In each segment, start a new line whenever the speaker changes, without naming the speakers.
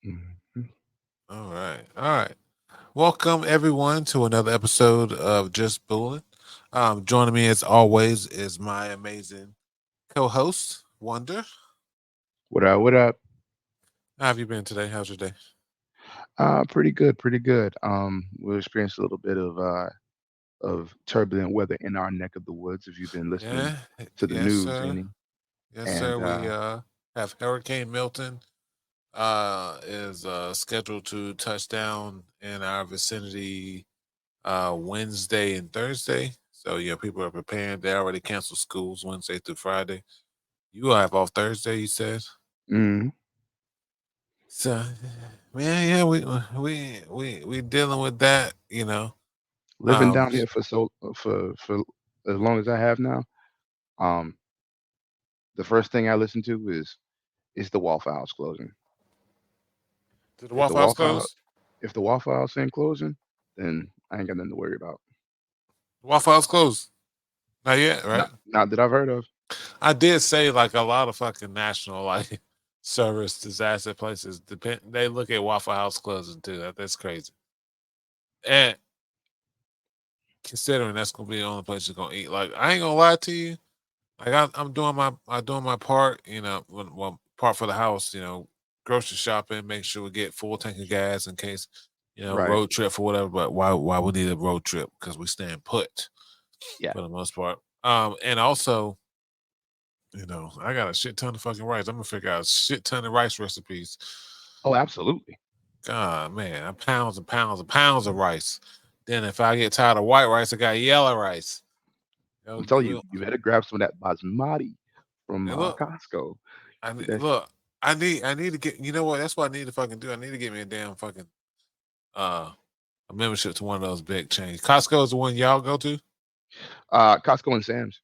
Mhm.
All right. All right. Welcome everyone to another episode of Just Bullin'. Joining me as always is my amazing co-host, Wonder.
What up? What up?
How have you been today? How's your day?
Pretty good, pretty good. We experienced a little bit of turbulent weather in our neck of the woods. If you've been listening
Yeah.
to the
Yes,
news,
sir.
any
Yes,
and
sir. We have Hurricane Milton is scheduled to touch down in our vicinity Wednesday and Thursday. So yeah, people are preparing. They already canceled schools Wednesday through Friday. You will have off Thursday, you said.
mm,
So, man, yeah, we dealing with that, you know.
living
Um,
down here for as long as I have now. Um, the first thing I listen to is the Waffle House closing.
did the
If the
Waffle House
Waffle House,
close?
if the Waffle House ain't closing, then I ain't got nothing to worry about.
The Waffle House closed. Not yet, right?
Not that I've heard of.
I did say like a lot of fucking national like service disaster places depend. They look at Waffle House closing too. That's crazy. And considering that's gonna be the only place you're gonna eat, like I ain't gonna lie to you. Like I'm doing my part, well, part for the house, grocery shopping, make sure we get full tank of gas in case,
Right?
road trip for whatever. But why we need a road trip? Because we stand put
Yeah.
for the most part. And also, I got a shit ton of fucking rice. I'm gonna figure out a shit ton of rice recipes.
Oh, absolutely.
God, man, pounds and pounds and pounds of rice. Then if I get tired of white rice, I got yellow rice.
I'm telling you,
We'll,
you better grab some of that basmati from
and look,
Costco.
I
Get
need,
that.
look, I need to get. You know what? That's what I need to fucking do. I need to get me a damn fucking uh a membership to one of those big chains. Costco is the one y'all go to.
Costco and Sam's.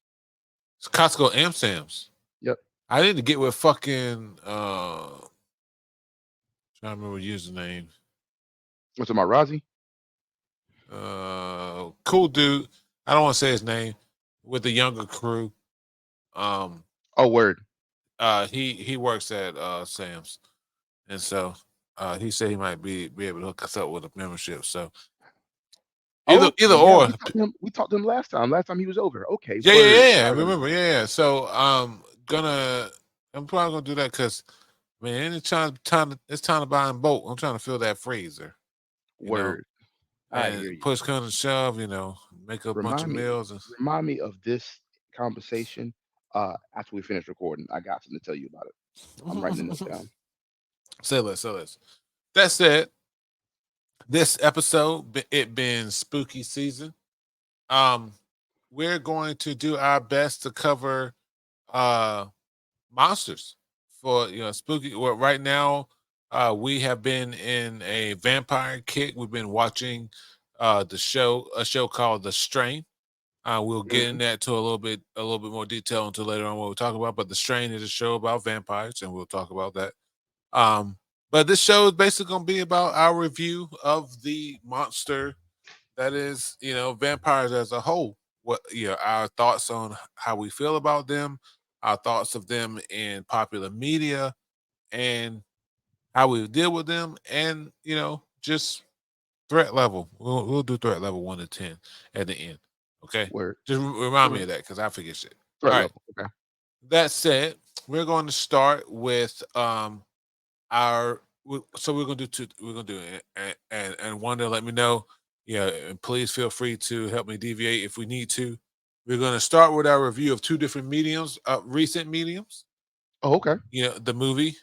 It's Costco and Sam's.
Yep.
I need to get with fucking trying to remember username.
What's my Rozzy?
Cool dude. I don't want to say his name with the younger crew. Um,
Oh, word.
he works at Sam's, and so he said he might be able to hook us up with a membership. So
Oh,
either
okay. Yeah,
or,
we talked to him last time. Last time he was over. Okay,
yeah, yeah,
word.
yeah, yeah.
I remember
Remember,
now.
yeah, yeah. So gonna I'm probably gonna do that because man, it's time to buy a boat. I'm trying to fill that freezer, you know,
Word. I
and
hear you.
push come to shove, make a bunch of
Remind me.
meals and
Remind me of this conversation. After we finish recording, I got something to tell you about it. I'm writing the note down.
say less. That said, this episode it been spooky season. Um, we're going to do our best to cover uh monsters for spooky. Well, right now, we have been in a vampire kick. We've been watching a show called The Strain. We'll get in
Mhm.
that to a little bit more detail until later on what we talk about. But The Strain is a show about vampires, and we'll talk about that. Um, but this show is basically going to be about our review of the monster that is, vampires as a whole. What, our thoughts on how we feel about them, our thoughts of them in popular media, and how we deal with them, and just threat level. We'll do threat level 1 to 10 at the end. Okay,
Word.
just remind me
Word.
of that because I forget shit.
Threat
All right.
level. Okay.
That said, we're going to start with our so we're gonna do two. We're gonna do it, and Wanda, let me know. Yeah, and please feel free to help me deviate if we need to. We're gonna start with our review of two different mediums, recent mediums.
Oh, okay.
The movie,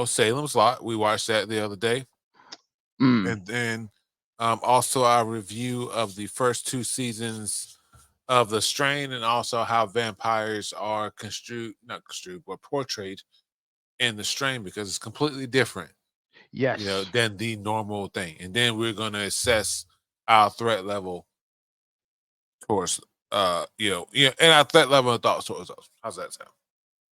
Salem's Lot. We watched that the other day,
Mm.
and then also our review of the first two seasons of The Strain, and also how vampires are not construed, but portrayed in The Strain because it's completely different
Yes.
than the normal thing. And then we're going to assess our threat level towards, and our threat level and thoughts towards us. How's that sound?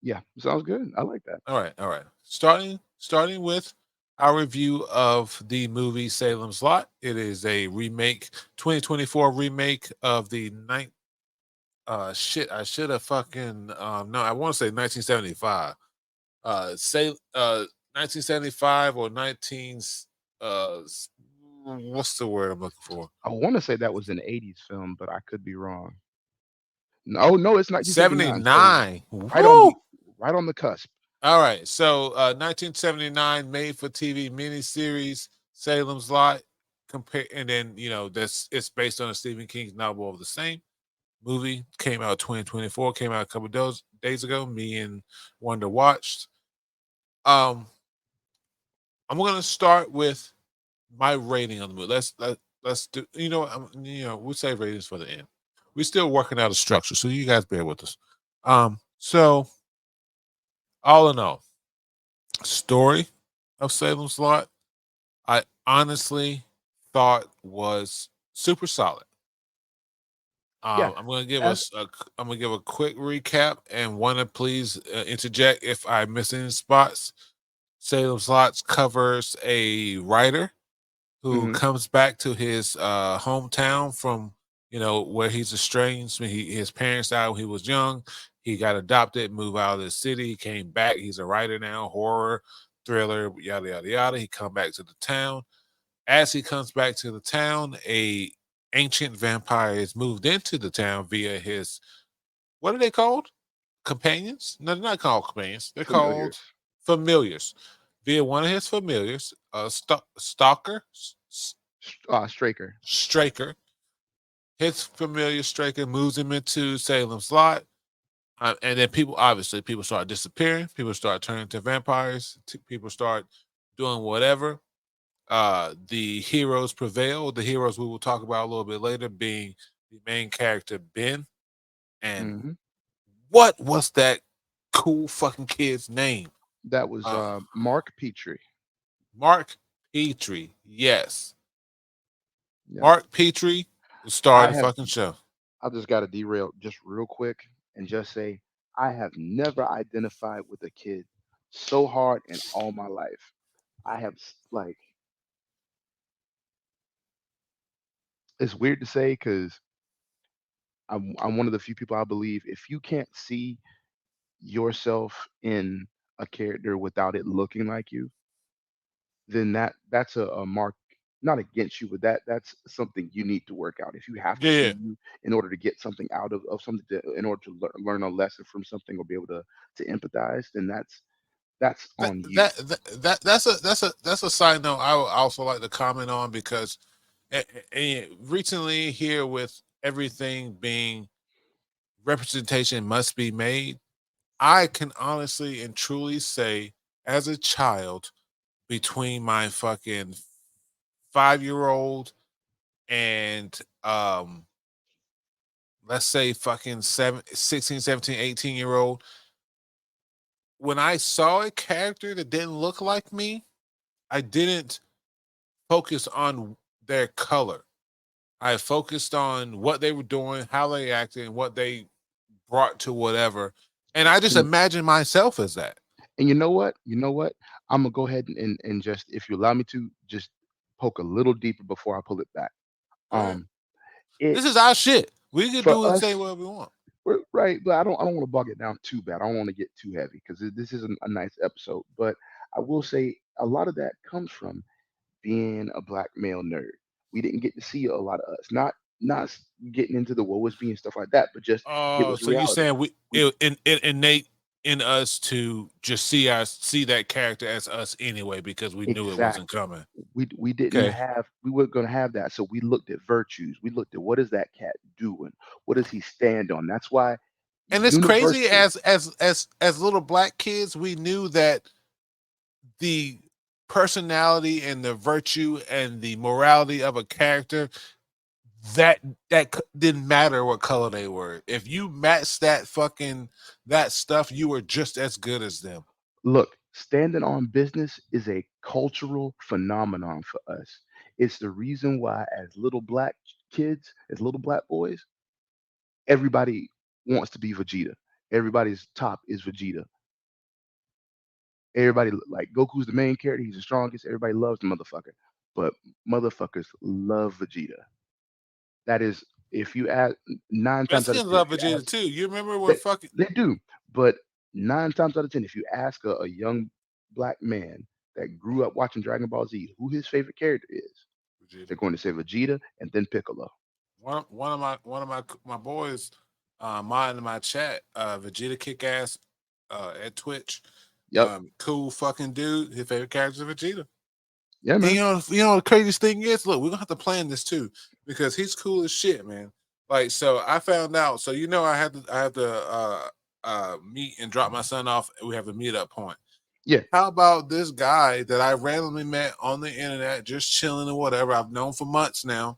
Yeah. Sounds good. I like that.
All right. Starting with our review of the movie Salem's Lot. It is a remake, 2024 remake of the night. Shit, I should have fucking no, I want to say 1975. Say 1975 or 19 what's the word I'm looking for?
I want to say that was an '80s film, but I could be wrong. No, no, it's 1979. So
79.
right on the
Woo!
right on the cusp.
All right. So 1979 made for TV miniseries Salem's Lot. Compare and then that's it's based on a Stephen King's novel of the same. Movie came out 2024, came out a couple of days ago. Me and Wonder watched. Um, I'm gonna start with my rating on the movie. Let's do. We'll save ratings for the end. We're still working out a structure, so you guys bear with us. So all in all, story of Salem's Lot, I honestly thought was super solid.
Yeah,
I'm gonna give
as
us I'm gonna give a quick recap and want to please interject if I miss any spots. Salem's Lot covers a writer who
mhm,
comes back to his hometown from where he's estranged. When his parents died when he was young, he got adopted, moved out of the city. He came back. He's a writer now, horror, thriller, yada yada yada. He come back to the town. As he comes back to the town, a ancient vampire is moved into the town via his what are they called? Companions? No, they're not called companions. They're called
familiars.
familiars. Via one of his familiars, stalker,
Straker.
Straker. His familiar Straker moves him into Salem's Lot. And then people start disappearing. People start turning to vampires. People start doing whatever. The heroes prevail. The heroes we will talk about a little bit later being the main character, Ben. And
Hmm.
what was that cool fucking kid's name?
That was
Uh,
Mark Petrie.
Mark Petrie. Yes.
Yeah,
Mark Petrie, the star of
I
the
have.
fucking show.
I just got to derail just real quick and just say I have never identified with a kid so hard in all my life. I have like it's weird to say because I'm one of the few people I believe if you can't see yourself in a character without it looking like you, then that's a mark not against you, but that's something you need to work out. If you have to
Yeah,
see
yeah.
you in order to get something out of something in order to learn a lesson from something or be able to empathize, then that's
That,
on you.
that's a side note I would also like to comment on because recently here with everything being representation must be made, I can honestly and truly say as a child between my fucking 5 year old and let's say fucking 16, 17, 18 year old, when I saw a character that didn't look like me, I didn't focus on their color. I focused on what they were doing, how they acted, and what they brought to whatever. And I just
And
imagine myself as that.
and you know what? You know what? I'm gonna go ahead and just if you allow me to just poke a little deeper before I pull it back.
Go ahead.
Um, it
This is our shit. We can
for
do and say
us,
what we want.
we're right, but I don't want to bog it down too bad. I don't want to get too heavy because this is a nice episode. But I will say a lot of that comes from being a black male nerd. We didn't get to see a lot of us. Not getting into the woe is being stuff like that, but just it
Oh,
was
so you
reality.
saying
We
it innate in us to just see that character as us anyway because we knew it wasn't
exactly.
coming.
We didn't
Okay.
have we weren't gonna have that. So we looked at virtues. We looked at what is that cat doing? What does he stand on? That's why
And it's crazy
universally.
as little black kids, we knew that the personality and the virtue and the morality of a character that didn't matter what color they were. If you matched that stuff, you were just as good as them.
Look, standing on business is a cultural phenomenon for us. It's the reason why, as little black kids, as little black boys, everybody wants to be Vegeta. Everybody's top is Vegeta. Everybody like Goku's the main character. He's the strongest. Everybody loves the motherfucker, but motherfuckers love Vegeta. That is, if you ask 9 times out of
Mexicans
ten, if
love
you
Vegeta
ask,
too. You remember when
they
fucking
they do, but 9 times out of 10, if you ask a young black man that grew up watching Dragon Ball Z who his favorite character is,
Vegeta.
they're going to say Vegeta and then Piccolo.
One of my boys, mine in my chat, Vegeta kick ass, at Twitch,
Yep.
cool fucking dude. His favorite character is Vegeta.
Yeah,
And
man.
the craziest thing is, look, we're gonna have to plan this too because he's cool as shit, man. Like, so I found out. So I have to meet and drop my son off. We have a meetup point.
Yeah,
How about this guy that I randomly met on the internet, just chilling and whatever? I've known for months now,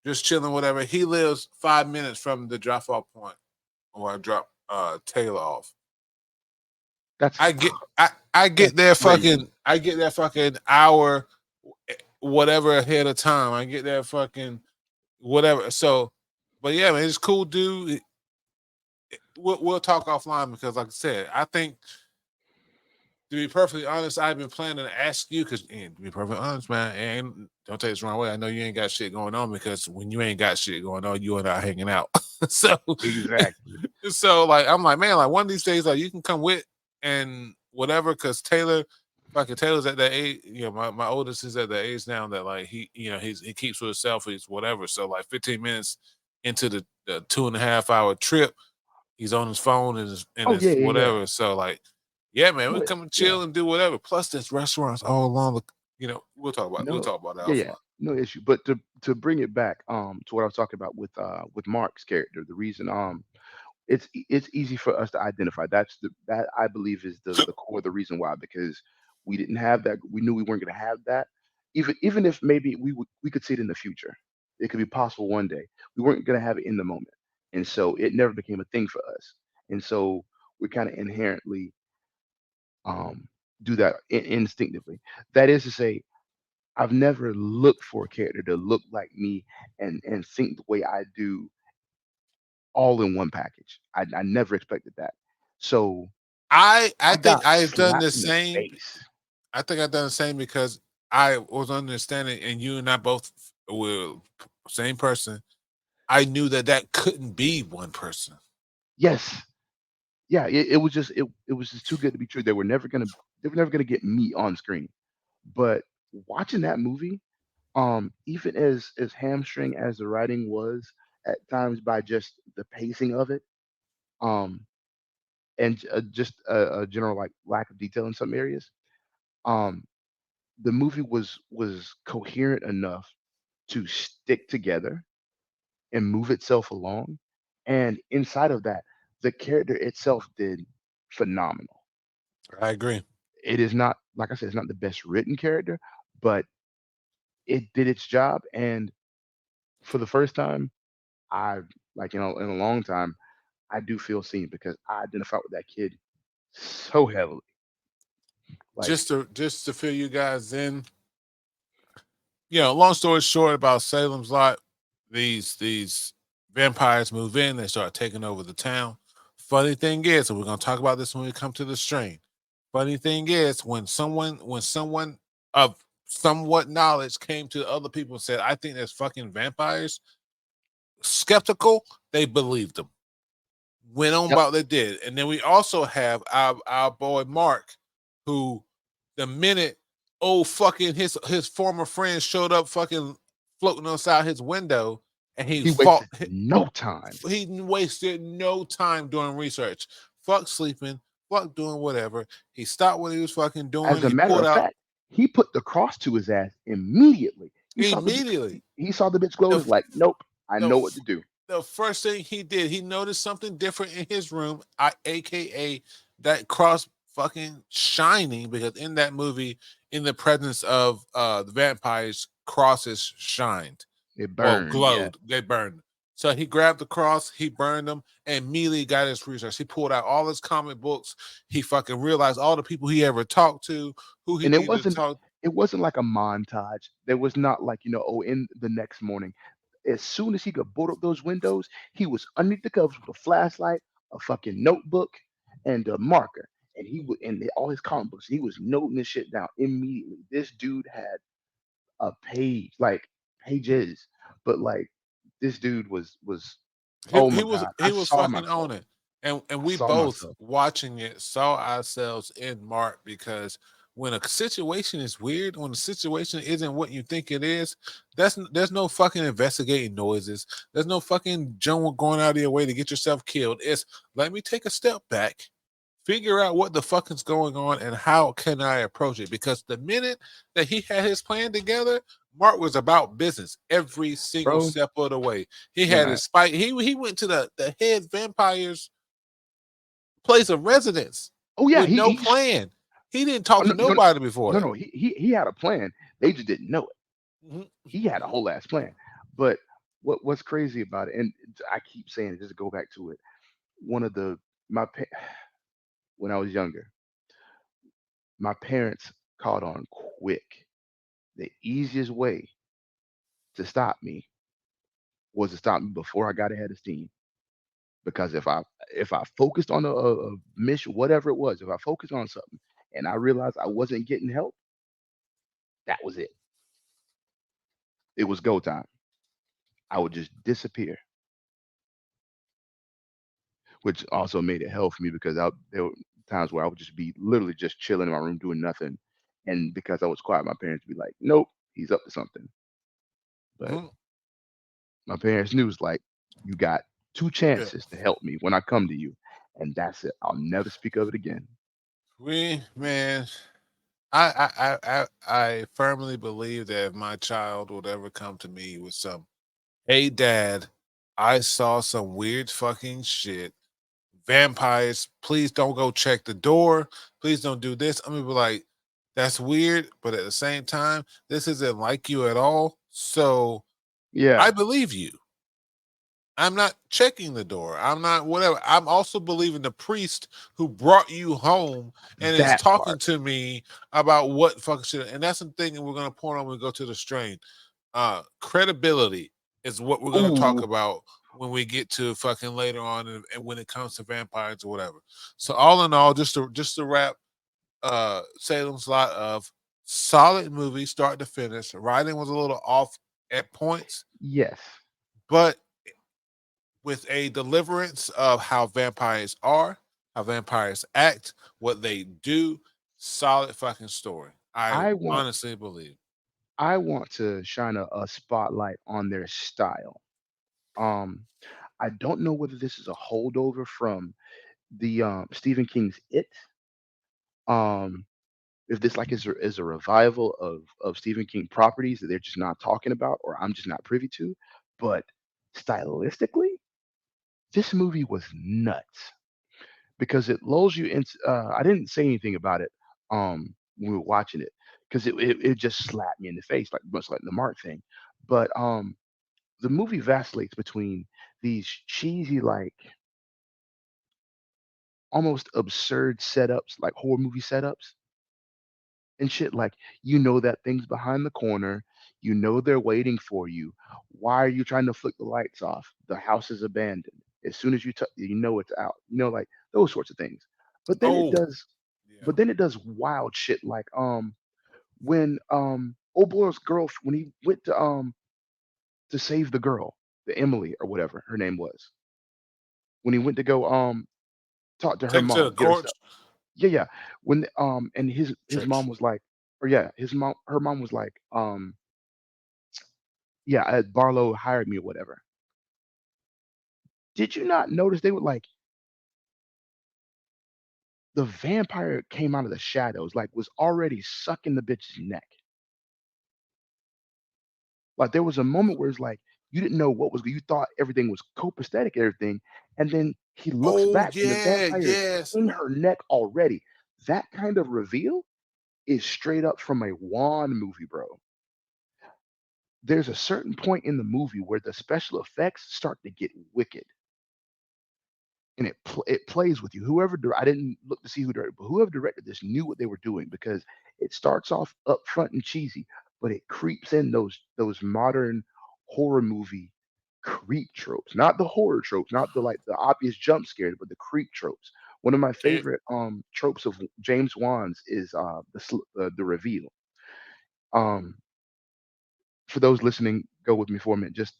just chilling, whatever. He lives 5 minutes from the drop off point where I drop Taylor off.
that's
I
that's
get there
crazy.
fucking hour whatever ahead of time. I get there fucking whatever. So, but yeah, man, it's cool, dude. We'll talk offline because, like I said, I think, to be perfectly honest, I've been planning to ask you because, to be perfectly honest, man, and don't take this the wrong way. I know you ain't got shit going on because when you ain't got shit going on, you and I hanging out. so,
Exactly.
so like, I'm like, man, like one of these days, like you can come with and whatever, because fucking Taylor's at that age. My oldest is at the age now that like he keeps with himself. He's whatever. So like 15 minutes into the 2.5 hour trip, he's on his phone and
Oh yeah,
his
yeah, yeah.
whatever. So like, yeah, man, we
No,
come and
yeah.
chill and do whatever. Plus, there's restaurants all along the. We'll
No,
talk about that
yeah, yeah,
offline.
no issue. But to bring it back to what I was talking about with Mark's character, the reason it's easy for us to identify. That I believe is the core of the reason why, because we didn't have that. We knew we weren't going to have that. Even if maybe we could see it in the future, it could be possible one day. We weren't going to have it in the moment, and so it never became a thing for us. And so we kind of inherently do that instinctively. That is to say, I've never looked for a character to look like me and think the way I do all in one package. I never expected that. So
I
I
think
got
I've done the
slapped in the
same.
face.
I think I've done the same because I was understanding, and you and I both were same person. I knew that couldn't be one person.
Yes. Yeah, it was just too good to be true. They were never gonna get me on screen. But watching that movie, even as hamstring as the writing was at times by just the pacing of it, um, and just a general like lack of detail in some areas, um, the movie was coherent enough to stick together and move itself along. And inside of that, the character itself did phenomenal.
I agree.
It is not, like I said, it's not the best written character, but it did its job. And for the first time, I like in a long time, I do feel seen because I identify with that kid so heavily. Like,
Just to fill you guys in, long story short about Salem's Lot, these vampires move in, they start taking over the town. Funny thing is, and we're gonna talk about this when we come to the strain. Funny thing is, when someone of somewhat knowledge came to other people and said, "I think there's fucking vampires," skeptical, they believed them. Went on
yep,
about they did, and then we also have our boy Mark, who the minute fucking his former friend showed up fucking floating outside his window, and
he wasted no time.
he wasted no time doing research. Fuck sleeping, fuck doing whatever. He stopped what he was fucking doing.
As a
He
matter
pulled
of
out
fact, he put the cross to his ass immediately.
immediately.
He saw the bitch glow.
The
He's like, nope, I
the
know what to do.
the first thing he did, he noticed something different in his room, aka that cross fucking shining, because in that movie, in the presence of the vampires, crosses shined.
It
Well,
burned. Yeah,
glowed. They burned. So he grabbed the cross, he burned them, and immediately got his research. He pulled out all his comic books. He fucking realized all the people he ever talked to, who he
and
needed to talk.
it wasn't like a montage. There was not like oh, in the next morning, as soon as he could board up those windows, he was underneath the covers with a flashlight, a fucking notebook, and a marker. And all his comic books. He was noting this shit down immediately. This dude had a page, like pages, but like this dude was
he,
oh
he
my
was
god, I
he was
saw
fucking
myself.
on it, and
I
we
saw
both
myself.
watching it saw ourselves in Mark because when a situation is weird, when the situation isn't what you think it is, there's no fucking investigating noises. There's no fucking going out of your way to get yourself killed. It's let me take a step back, figure out what the fuck is going on and how can I approach it. Because the minute that he had his plan together, Mark was about business every single
bro.
step of the way. He
When
had
I
his fight. He went to the head vampire's place of residence
oh yeah,
with no plan. He didn't talk to
no, no,
nobody before
no,
that.
no, he had a plan. They just didn't know it.
Mhm.
He had a whole ass plan. But what's crazy about it, and I keep saying it, just to go back to it. One of the my when I was younger, my parents caught on quick. The easiest way to stop me was to stop me before I got ahead of steam. Because if I focused on a mission, whatever it was, if I focused on something and I realized I wasn't getting help, that was it. It was go time. I would just disappear, which also made it hell for me because there were times where I would just be literally just chilling in my room doing nothing, and because I was quiet, my parents would be like, "Nope, he's up to something." But
Mhm.
my parents knew it's like, "You got two
Yeah.
chances to help me when I come to you, and that's it. I'll never speak of it again."
We man, I firmly believe that if my child would ever come to me with some, hey dad, I saw some weird fucking shit. Vampires, please don't go check the door. Please don't do this. I'm gonna be like, that's weird, but at the same time, this isn't like you at all. So
Yeah,
I believe you. I'm not checking the door. I'm not whatever. I'm also believing the priest who brought you home and is
that
talking
part.
to me about what fucking shit. And that's the thing that we're gonna point on when we go to the strain. Credibility is what we're gonna talk
Ooh,
about when we get to fucking later on and when it comes to vampires or whatever. So all in all, just to wrap Salem's Lot of solid movie, start to finish. Writing was a little off at points,
yes.
but with a deliverance of how vampires are, how vampires act, what they do. Solid fucking story. I
I want
honestly believe.
I want to shine a spotlight on their style. Um, I don't know whether this is a holdover from the Stephen King's It. Um, if this like is a revival of Stephen King properties that they're just not talking about, or I'm just not privy to. But stylistically, this movie was nuts because it lulls you into. I didn't say anything about it when we were watching it because it just slapped me in the face like much like the Mark thing. But the movie vacillates between these cheesy like almost absurd setups like horror movie setups and shit. Like, you know that thing's behind the corner. You know they're waiting for you. Why are you trying to flick the lights off? The house is abandoned. As soon as you know it's out. You know, like those sorts of things. But then it
Oh,
does.
yeah.
But then it does wild shit like when old boy's girl when he went to save the girl, the Emily or whatever her name was. When he went to go talk to her
Take it to
mom,
the
get her
courts.
stuff. Yeah, yeah. When and his mom
Church.
was like, or yeah, his mom her mom was like, yeah, Barlow hired me or whatever. Did you not notice they were like the vampire came out of the shadows, like was already sucking the bitch's neck. Like there was a moment where it's like you didn't know what was you thought everything was copacetic and everything, and then he looks
Oh
back and the
yeah,
vampire is
yes.
in her neck already. That kind of reveal is straight up from a Wan movie, bro. There's a certain point in the movie where the special effects start to get wicked and it plays with you. I didn't look to see who directed, but whoever directed this knew what they were doing because it starts off upfront and cheesy, but it creeps in those modern horror movie creep tropes, not the horror tropes, not the like the obvious jump scares, but the creep tropes. One of my
It,
favorite tropes of James Wan's is the reveal. Um, for those listening, go with me for a minute. Just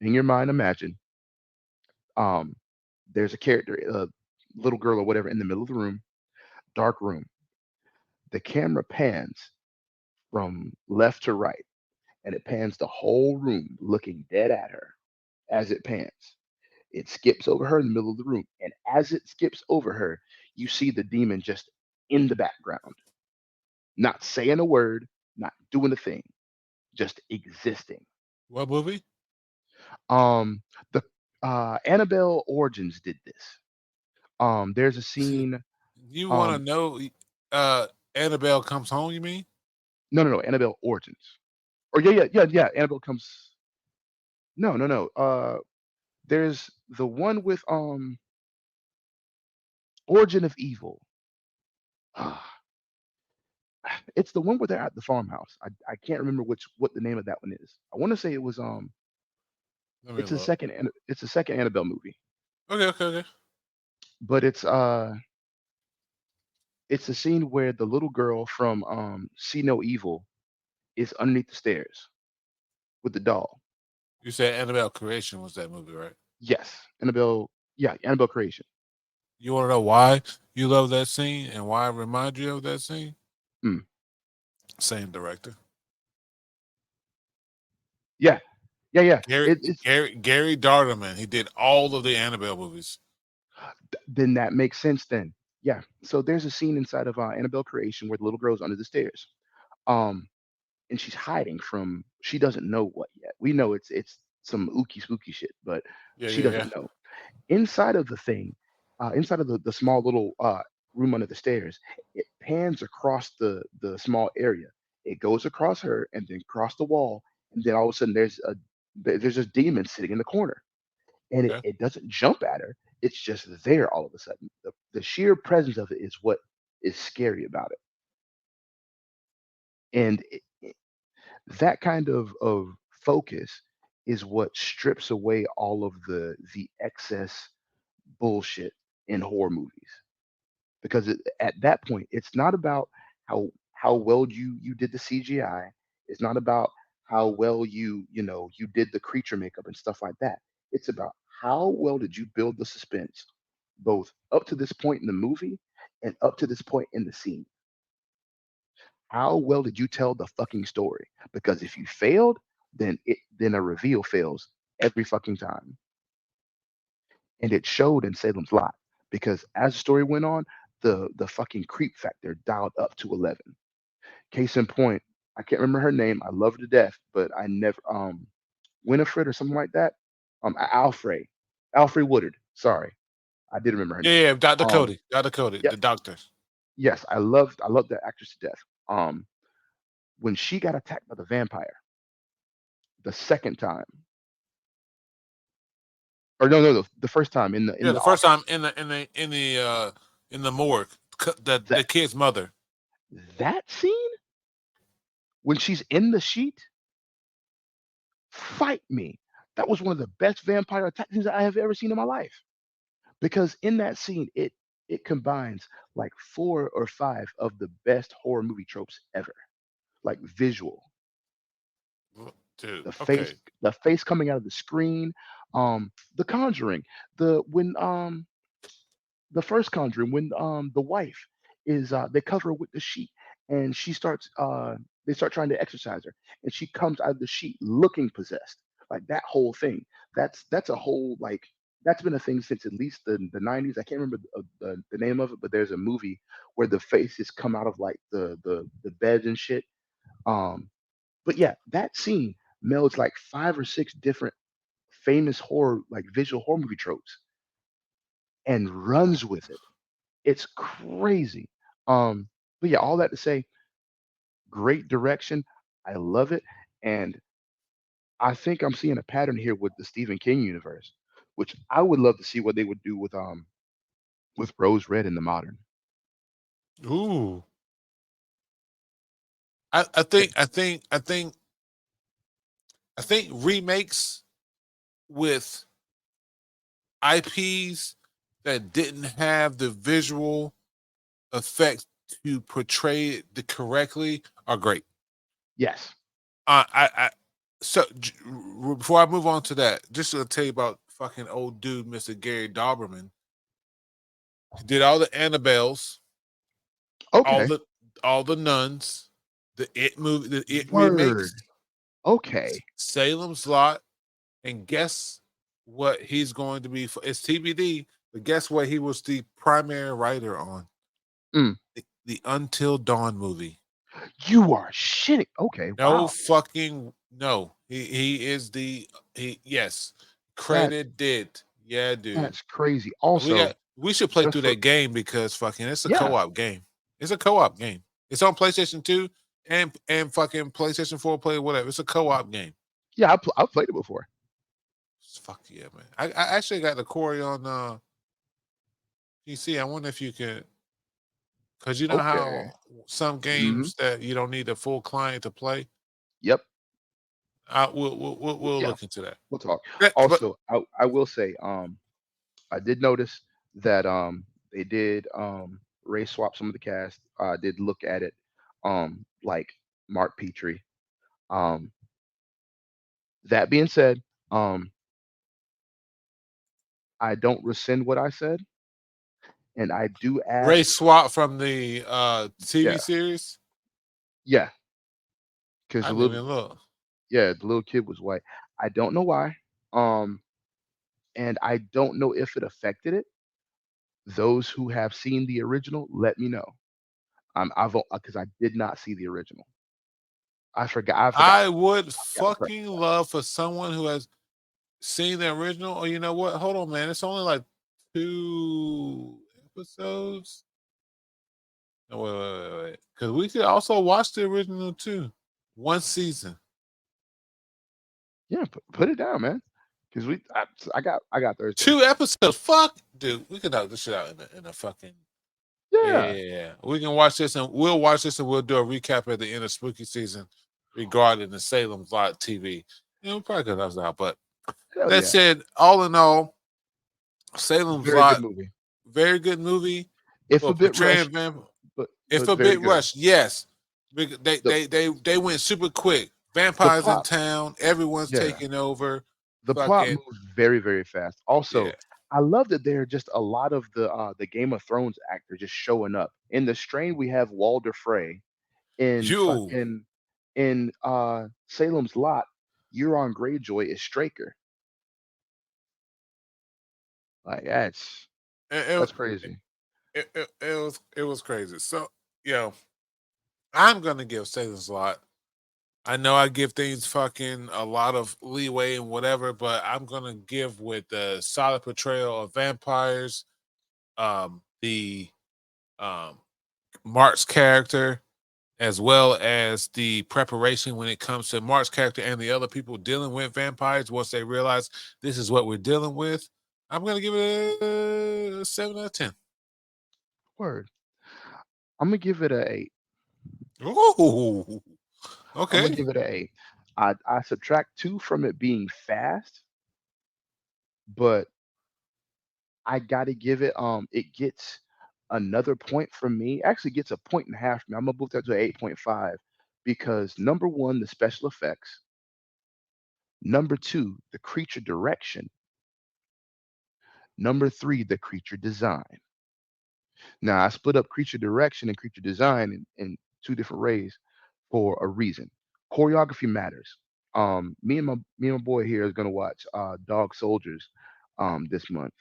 in your mind, imagine um, there's a character, a little girl or whatever, in the middle of the room, dark room. The camera pans from left to right, and it pans the whole room looking dead at her as it pans. It skips over her in the middle of the room, and as it skips over her, you see the demon just in the background, not saying a word, not doing a thing, just existing.
What movie?
Um, the Annabelle Origins did this. There's a scene.
You want to
Um,
know? Uh, Annabelle comes home. You mean?
no, Annabelle Origins. Or yeah. Annabelle comes. No. There's the one with Origin of Evil. Ah, it's the one where they're at the farmhouse. I can't remember what the name of that one is. I want to say it was
Let me look.
it's a second Annabelle movie,
Okay, okay, okay.
but it's a scene where the little girl from See No Evil is underneath the stairs with the doll.
You said Annabelle Creation was that movie, right?
Yes, Annabelle. Yeah, Annabelle Creation.
You want to know why you love that scene and why it remind you of that scene?
Mm,
Same director,
yeah, yeah.
Gary Gary Darderman. He did all of the Annabelle movies.
Then that makes sense. Then yeah. So there's a scene inside of Annabelle Creation where the little girl's under the stairs. Um, and she's hiding from she doesn't know what yet. We know it's some ooky spooky shit, but
Yeah,
she
yeah, yeah.
doesn't know. Inside of the thing, inside of the small little room under the stairs, it pans across the small area. It goes across her and then across the wall, and then all of a sudden there's this demon sitting in the corner, and
Okay.
it doesn't jump at her. It's just there all of a sudden. The sheer presence of it is what is scary about it, and that kind of focus is what strips away all of the excess bullshit in horror movies because at that point it's not about how well you did the CGI. It's not about how well you did the creature makeup and stuff like that. It's about how well did you build the suspense both up to this point in the movie and up to this point in the scene. How well did you tell the fucking story? Because if you failed, then a reveal fails every fucking time. And it showed in Salem's Lot because as the story went on, the fucking creep factor dialed up to 11. Case in point, I can't remember her name. I love her to death, but I never Winifred or something like that. Alfred Woodard. Sorry, I did remember her
Yeah,
name.
yeah. Doctor
Um,
Cody. Doctor Cody.
yeah,
The doctor.
yes, I love that actress to death. When she got attacked by the vampire the second time, or no, the first time in
Yeah,
the
the first time
office,
in the morgue,
that
the kid's mother.
that scene when she's in the sheet, fight me. That was one of the best vampire attack scenes I have ever seen in my life. Because in that scene, it combines like four or five of the best horror movie tropes ever. Like visual,
Dude,
the face,
okay.
the face coming out of the screen, the conjuring, the when the first conjuring when the wife is they cover her with the sheet and she starts they start trying to exorcise her and she comes out of the sheet looking possessed like that whole thing that's a whole like that's been a thing since at least the 90s. I can't remember the name of it, but there's a movie where the faces come out of like the beds and shit. um but yeah, that scene melds like five or six different famous horror like visual horror movie tropes and runs with it. It's crazy. But yeah, all that to say, great direction. I love it, and I think I'm seeing a pattern here with the Stephen King universe, which I would love to see what they would do with Rose Red in the modern.
Ooh. I think remakes with IPs that didn't have the visual effects to portray it correctly are great.
Yes.
I so before I move on to that, just to tell you about fucking old dude, Mr. Gary Dauberman. He did all the Annabelles, all
Okay.
the all the nuns, the It movie, the It
Word.
remakes,
Okay.
Salem's Lot, and guess what he's going to be? It's TBD, but guess what? He was the primary writer on
Mm.
the Until Dawn movie.
You are shitting. Okay.
No
Wow.
fucking no. He is the he. Yes,
That
credited. Yeah, dude.
that's crazy.
We
Also,
got. We should play
just
through
for
that game because fucking it's a
yeah,
co-op game. It's a co-op game. It's on PlayStation 2 and fucking PlayStation 4 play whatever. It's a co-op game.
yeah, I've played it before.
Fuck yeah, man. I actually got the Corey on PC. I wonder if you could, because you know
Okay.
how some
Hmm.
games that you don't need a full client to play.
Yep.
We'll
Yeah,
look into that.
we'll talk.
But
Also, I will say, I did notice that they did race swap some of the cast. I did look at it, like Mark Petrie. Um, that being said, um, I don't rescind what I said, and I do
Ray
ask,
Swat from the TV
yeah,
series.
yeah, because
I
the
didn't
little,
even look.
yeah, the little kid was white. I don't know why, um, and I don't know if it affected it. Those who have seen the original, let me know. I've because I did not see the original. I forgot.
I would
I forgot the
fucking love for someone who has seen the original. Or you know what? Hold on, man. It's only like 2 episodes. No, wait. Because we could also watch the original too. One season.
Yeah, put it down, man. Because I got Thursday.
2 episodes. Fuck, dude. We can knock this shit out in a fucking.
Yeah,
Yeah. We can watch this and we'll watch this and we'll do a recap at the end of spooky season regarding the Salem Lot TV. You know, we probably could knock this out. But
hell
that
yeah.
said, all in all, Salem's
Very good
Lot,
movie.
very good movie
If
for
a bit rushed,
portraying vamp. If
but
a
very
bit
good.
rushed, yes.
The
They went super quick.
the
Vampires in
plot,
town. Everyone's
yeah,
taking over.
the plot
Fucking
moves very very fast. Also,
yeah.
I love that there are just a lot of the Game of Thrones actors just showing up. In the Strain, we have Walder Frey. In
You
fucking in Salem's Lot, Euron Greyjoy is Straker. Like
it,
that's crazy.
it was crazy. So I'm gonna give Satan's a lot. I know I give things fucking a lot of leeway and whatever, but I'm gonna give with the solid portrayal of vampires, the um Mark's character, as well as the preparation when it comes to Mark's character and the other people dealing with vampires once they realize this is what we're dealing with. I'm gonna give it a 7 out of 10.
Word. I'm gonna give it a 8.
Ooh,
I'm gonna
okay.
give it a 8. I subtract 2 from it being fast, but I gotta give it it gets another point from me. Actually gets a point and a half from me. I'm gonna move that to an 8.5 because number one, the special effects. Number two, the creature direction. Number three, the creature design. Now I split up creature direction and creature design in two different ways for a reason. Choreography matters. Me and my boy here is gonna watch Dog Soldiers this month,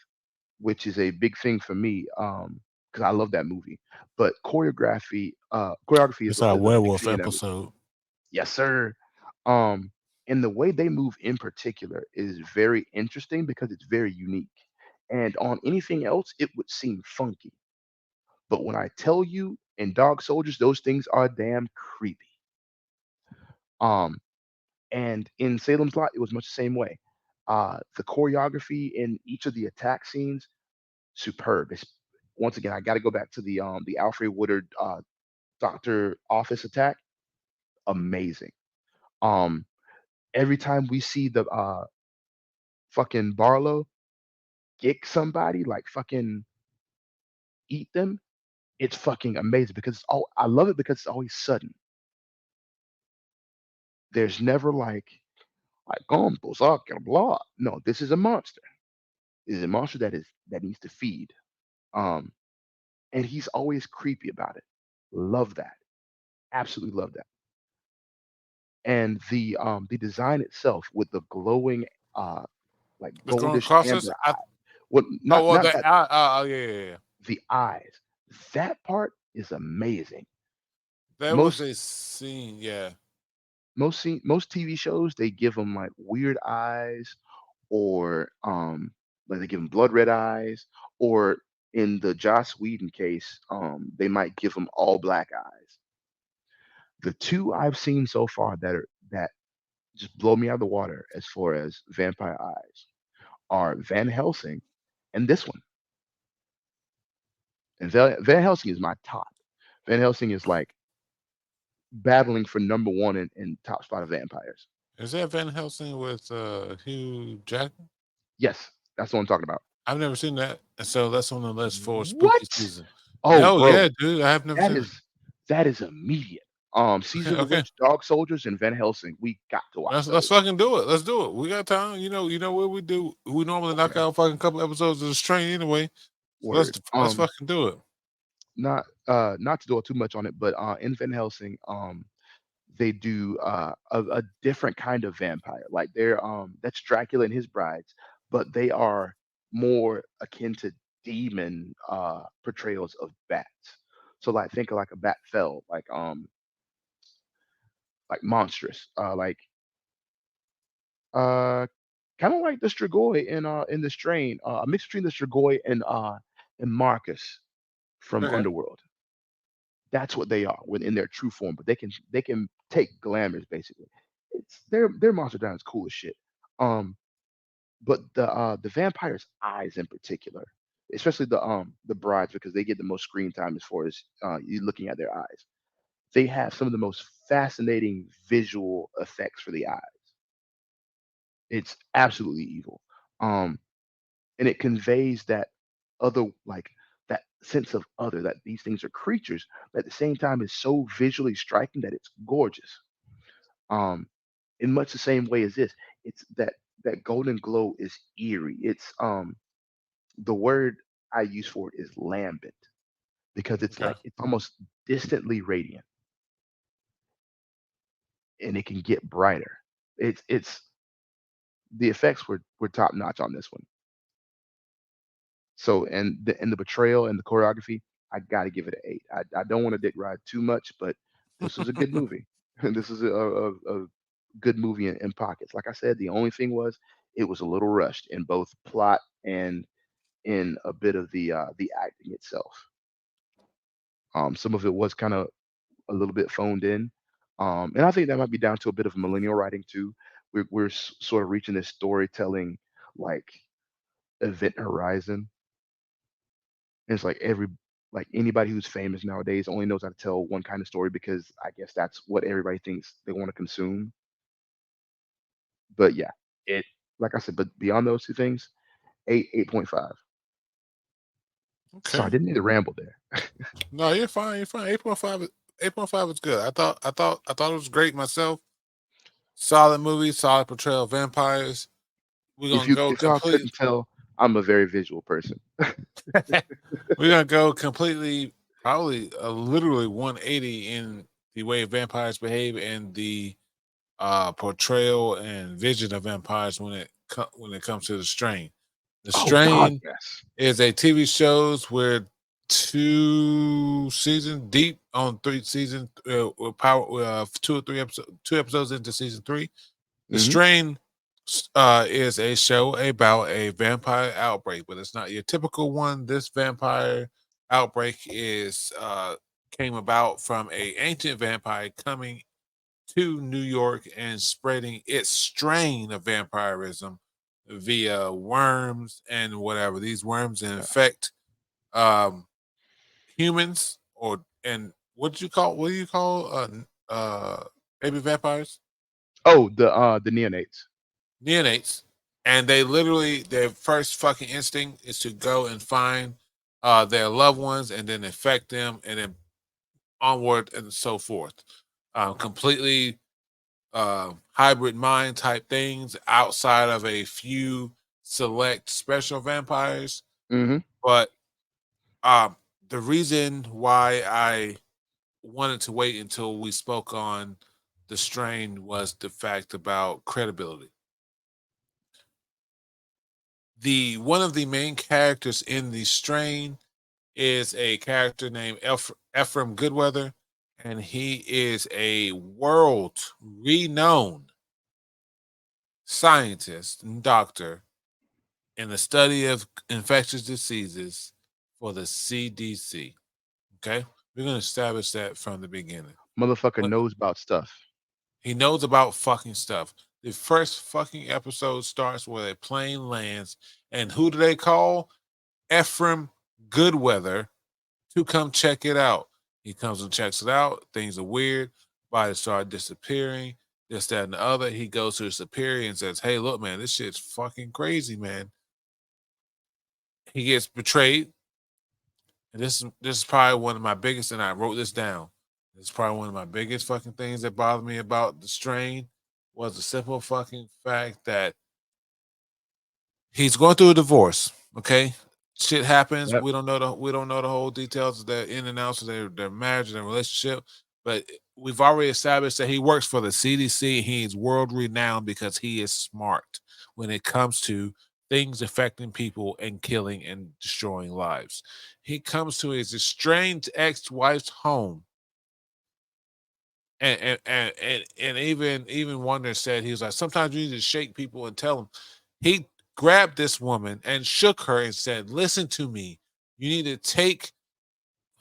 which is a big thing for me because I love that movie. But choreography
It's our
is a big
werewolf
thing in that movie.
episode.
Yes, sir. Um, and the way they move in particular is very interesting because it's very unique. And on anything else, it would seem funky. But when I tell you in Dog Soldiers, those things are damn creepy. Um, and in Salem's Lot, it was much the same way. The choreography in each of the attack scenes, superb. Once again, I got to go back to the Alfred Woodard Doctor Office attack. Amazing. Um, every time we see the fucking Barlow kick somebody, like fucking eat them, it's fucking amazing because I love it because it's always sudden. There's never like blah blah. No, this is a monster. This is a monster that needs to feed. Um, and he's always creepy about it. Love that. Absolutely love that. And the design itself with the glowing like
The going
goldish
crosses.
amber eye. Well,
Oh well,
not that,
oh yeah, yeah, yeah.
the eyes. That part is amazing.
There was
Most
a scene. Yeah.
most TV shows, they give them like weird eyes, or like they give them blood red eyes, or in the Joss Whedon case, they might give them all black eyes. The two I've seen so far that just blow me out of the water as far as vampire eyes are Van Helsing and this one. And Van Helsing is my top. Van Helsing is like battling for number one in top spot of vampires.
Is that Van Helsing with Hugh Jackman?
Yes, that's the one I'm talking about.
I've never seen that, and so that's on the list for spooky
What?
season.
Oh,
No,
bro,
yeah, dude, I have never
that
seen it.
is that is immediate.
Okay,
Season of the
okay,
Witch, Dog Soldiers, and Van Helsing. We got to watch
let's
those.
fucking do it. Let's do it. We got time. You know what we do. We normally knock
Okay,
out fucking couple episodes of the strain anyway. So
word.
let's fucking do it.
Not to dwell too much on it, but in Van Helsing, they do a different kind of vampire. Like they're that's Dracula and his brides, but they are more akin to demon portrayals of bats. So like think of like a bat fell, like monstrous, uh kind of like the Strigoi in the strain, a mix between the Strigoi and Marcus from
Okay,
Underworld. That's what they are when in their true form, but they can take glamours basically. It's their monster design is cool as shit. Um, but the vampire's eyes in particular, especially the brides, because they get the most screen time as far as you looking at their eyes. They have some of the most fascinating visual effects for the eyes. It's absolutely evil. Um, and it conveys that other like that sense of other, that these things are creatures, but at the same time is so visually striking that it's gorgeous. Um, in much the same way as this, it's that golden glow is eerie. It's the word I use for it is lambent, because it's
okay,
like it's almost distantly radiant, and it can get brighter. It's the effects were top notch on this one. So, and the betrayal and the choreography, I got to give it an 8. I don't want to dick ride too much, but this was a good movie. This is a good movie in pockets. Like I said, the only thing was it was a little rushed in both plot and in a bit of the acting itself. Some of it was kind of a little bit phoned in, and I think that might be down to a bit of millennial writing too. We're sort of reaching this storytelling like event horizon. And it's like like anybody who's famous nowadays only knows how to tell one kind of story, because I guess that's what everybody thinks they want to consume. But yeah, it like I said, but beyond those two things, 8.5. Sorry, I
okay.
didn't need to ramble there.
No, you're fine. You're fine. 8.5. 8.5 is good. I thought it was great myself. Solid movie, solid portrayal of vampires. We're
If
gonna
you
go
if y'all
complete.
couldn't tell, I'm a very visual person.
We're gonna go completely, probably literally 180 in the way vampires behave and the portrayal and vision of vampires when it comes to the strain. The
Oh God,
strain
yes.
is a TV shows where 2 seasons deep on 3 seasons, with power 2 episodes into season 3. The
Hmm.
strain is a show about a vampire outbreak, but it's not your typical one. This vampire outbreak is came about from a ancient vampire coming to New York and spreading its strain of vampirism via worms and whatever. These worms
Yeah.
infect um, humans, or and what do you call baby vampires?
Oh, the neonates.
Neonates. And they literally their first fucking instinct is to go and find their loved ones and then infect them and then onward and so forth. Completely hybrid mind type things outside of a few select special vampires.
Hmm.
But um, the reason why I wanted to wait until we spoke on the strain was the fact about credibility. The one of the main characters in the strain is a character named Ephraim Goodweather, and he is a world renowned scientist and doctor in the study of infectious diseases for the CDC. Okay, we're going to establish that from the beginning.
Motherfucker
What
knows about stuff.
he knows about fucking stuff. The first fucking episode starts where a plane lands, and who do they call? Ephraim Goodweather to come check it out. He comes and checks it out. Things are weird. Bodies start disappearing. This, that, and the other. He goes to his superior and says, "Hey, look, man, this shit's fucking crazy, man." He gets betrayed. And this is probably one of my biggest, and I wrote this down. This is probably one of my biggest fucking things that bothered me about the strain was the simple fucking fact that he's going through a divorce. Okay, shit happens.
Yep.
We don't know the whole details of their in and outs of their marriage and their relationship, but we've already established that he works for the CDC. He's world renowned because he is smart when it comes to things affecting people and killing and destroying lives. He comes to his estranged ex-wife's home, and even Wonder said he was like, sometimes you need to shake people and tell them. He grabbed this woman and shook her and said, "Listen to me. You need to take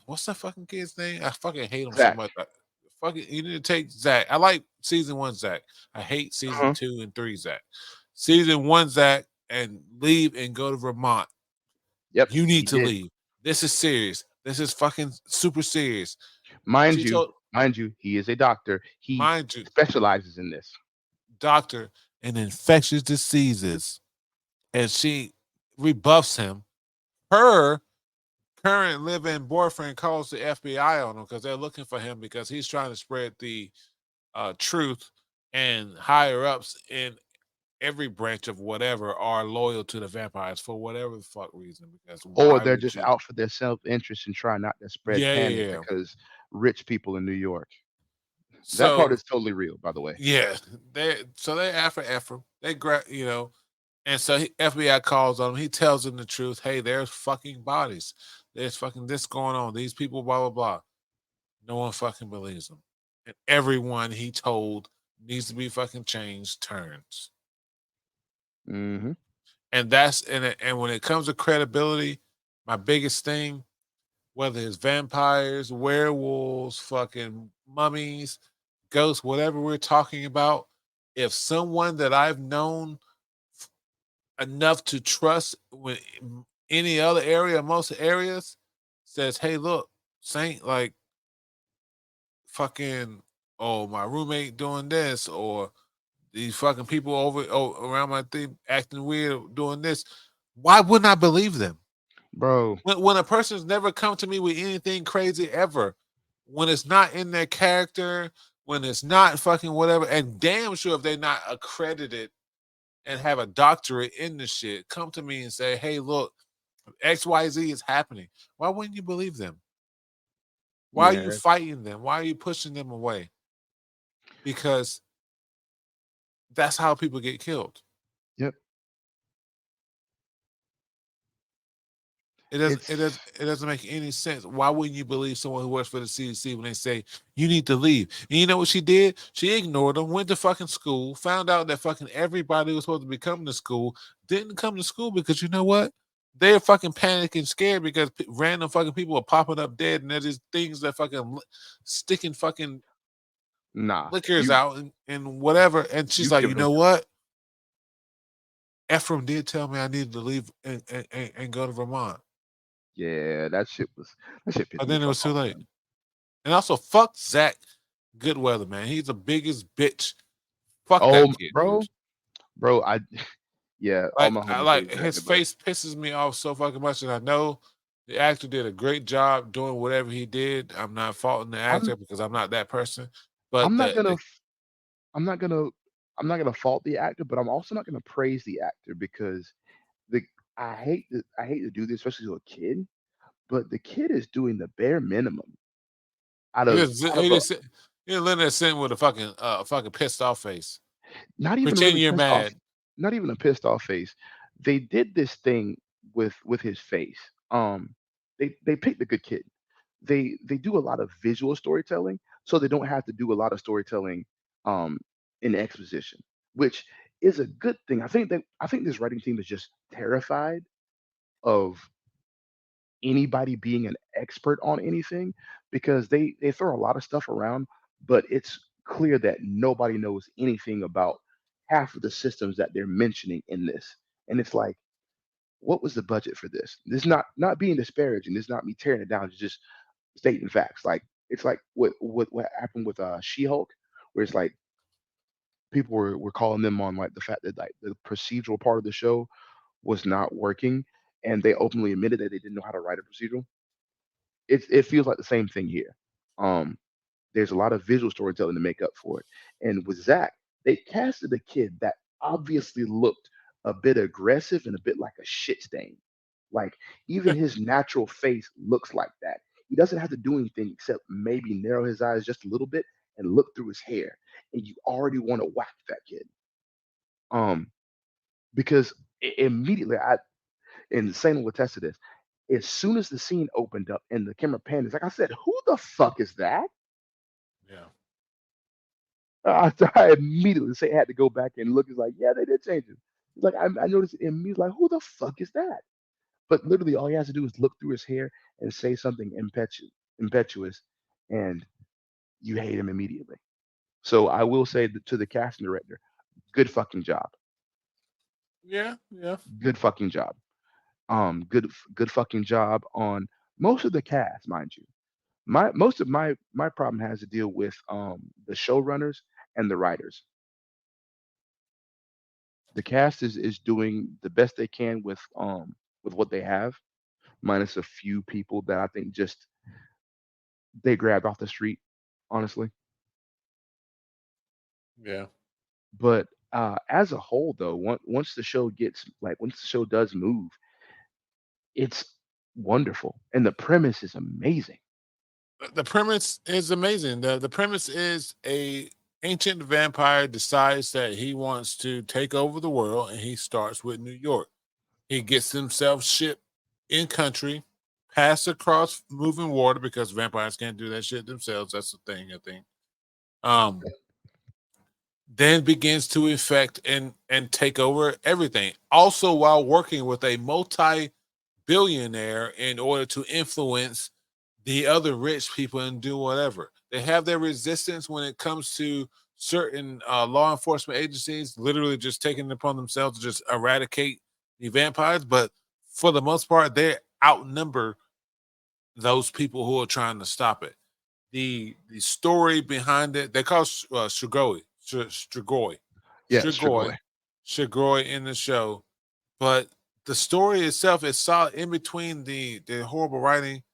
what's that fucking kid's name? I fucking hate him so
Zach.
much. Fucking, you need to take Zach. I like season one Zach. I hate season
Uh-huh.
2 and 3 Zach. Season one Zach and leave and go to Vermont.
Yep,
You need
he
to
did.
leave. This is serious. This is fucking super serious."
Mind
She
you,
told,
mind you, he is a doctor. He
mind you,
specializes in this.
doctor in infectious diseases, and she rebuffs him. Her current living boyfriend calls the FBI on him because they're looking for him because he's trying to spread the truth, and higher ups in every branch of whatever are loyal to the vampires for whatever the fuck reason. Because
Or
why
they're
would
just
you?
out for their self-interest and try not to spread
Yeah,
panic
yeah, yeah.
because rich people in New York. That part
So
is totally real, by the way.
yeah, they after Ephraim. They grab and so FBI calls on him. He tells them the truth. Hey, there's fucking bodies. There's fucking this going on. These people, blah blah blah. No one fucking believes him. And everyone he told needs to be fucking changed turns.
Hmm.
And and when it comes to credibility, my biggest thing, whether it's vampires, werewolves, fucking mummies, ghosts, whatever we're talking about, if someone that I've known enough to trust when any other area, most areas, says, "Hey, look, Saint, like fucking, oh, my roommate doing this, or these fucking people around my thing acting weird doing this," why wouldn't I believe them?
Bro,
When a person's never come to me with anything crazy ever, when it's not in their character, when it's not fucking whatever, and damn sure if they're not accredited and have a doctorate in the shit, come to me and say, "Hey, look, XYZ is happening." Why wouldn't you believe them? Why are you
yeah,
fighting them? Why are you pushing them away? Because that's how people get killed.
yep.
It doesn't it
It's
does it doesn't make any sense. Why wouldn't you believe someone who works for the CDC when they say you need to leave? And you know what she did? She ignored them, went to fucking school, found out that fucking everybody who was supposed to be coming to school didn't come to school because you know what? They're fucking panicking, scared because random fucking people are popping up dead, and there's these things that fucking sticking fucking
nah.
liquors
You
out and whatever. And she's
you
like, you
giving them
know
too much.
what? Ephraim did tell me I needed to leave and go to Vermont,
Yeah, that shit pissed
but
me the
then it
fuck
was too
off,
late.
man.
And also, fuck Zach Goodweather, man. He's the biggest bitch. Fuck
Oh,
that kid, dude.
bro, I yeah, all my
I
homies
like
hate Zach
his
Goodway.
face pisses me off so fucking much, and I know the actor did a great job doing whatever he did. I'm not faulting the
I'm
actor because I'm not that person, but
I'm not gonna I'm not gonna I'm not gonna fault the actor, but I'm also not gonna praise the actor because the I hate to do this, especially to a kid, but the kid is doing the bare minimum. out
He
of
just
out
he
of a
just he just letting there sitting with a fucking pissed off face.
not even
Pretend
really
you're
pissed off,
mad.
not even a pissed off face. They did this thing with his face. They picked a good kid. They do a lot of visual storytelling, so they don't have to do a lot of storytelling um in exposition, which is a good thing. I think this writing team is just terrified of anybody being an expert on anything because they throw a lot of stuff around, but it's clear that nobody knows anything about half of the systems that they're mentioning in this. And it's like, what was the budget for this? This is not being disparaging. This is not me tearing it down. It's just stating facts. Like it's like what happened with She-Hulk, where it's like people were calling them on like the fact that like the procedural part of the show was not working, and they openly admitted that they didn't know how to write a procedural. It feels like the same thing here. Um, there's a lot of visual storytelling to make up for it. And with Zach, they casted a kid that obviously looked a bit aggressive and a bit like a shit stain. Like even his natural face looks like that. He doesn't have to do anything except maybe narrow his eyes just a little bit and look through his hair, and you already want to whack that kid. Um, because immediately I and Satan will attest to this. As soon as the scene opened up and the camera panned, it's like I said, "Who the fuck is that?"
Yeah.
I immediately say had to go back and look. It's like, yeah, they did change it. It's like I noticed it immediately. Like, who the fuck is that? But literally, all he has to do is look through his hair and say something impetuous, and you hate him immediately. So I will say that to the casting director, good fucking job,
Yeah, yeah.
good fucking job. Good fucking job on most of the cast, mind you. Most of my problem has to deal with the showrunners and the writers. The cast is doing the best they can with what they have, minus a few people that I think just they grabbed off the street, honestly.
Yeah.
But as a whole, though, once the show gets like once the show does move, it's wonderful, and the premise is amazing.
The premise is amazing. The premise is a ancient vampire decides that he wants to take over the world, and he starts with New York. He gets himself shipped in country, passed across moving water because vampires can't do that shit themselves. That's the thing, I think. Um, then begins to infect and take over everything. Also, while working with a multi-billionaire in order to influence the other rich people and do whatever. They have their resistance when it comes to certain law enforcement agencies, literally just taking it upon themselves to just eradicate the vampires. But for the most part, they outnumber those people who are trying to stop it. The story behind it, they call Strigoi,
Yeah,
Strigoi,
Strigoi.
Strigoi in the show. But the story itself is solid in between the horrible writing,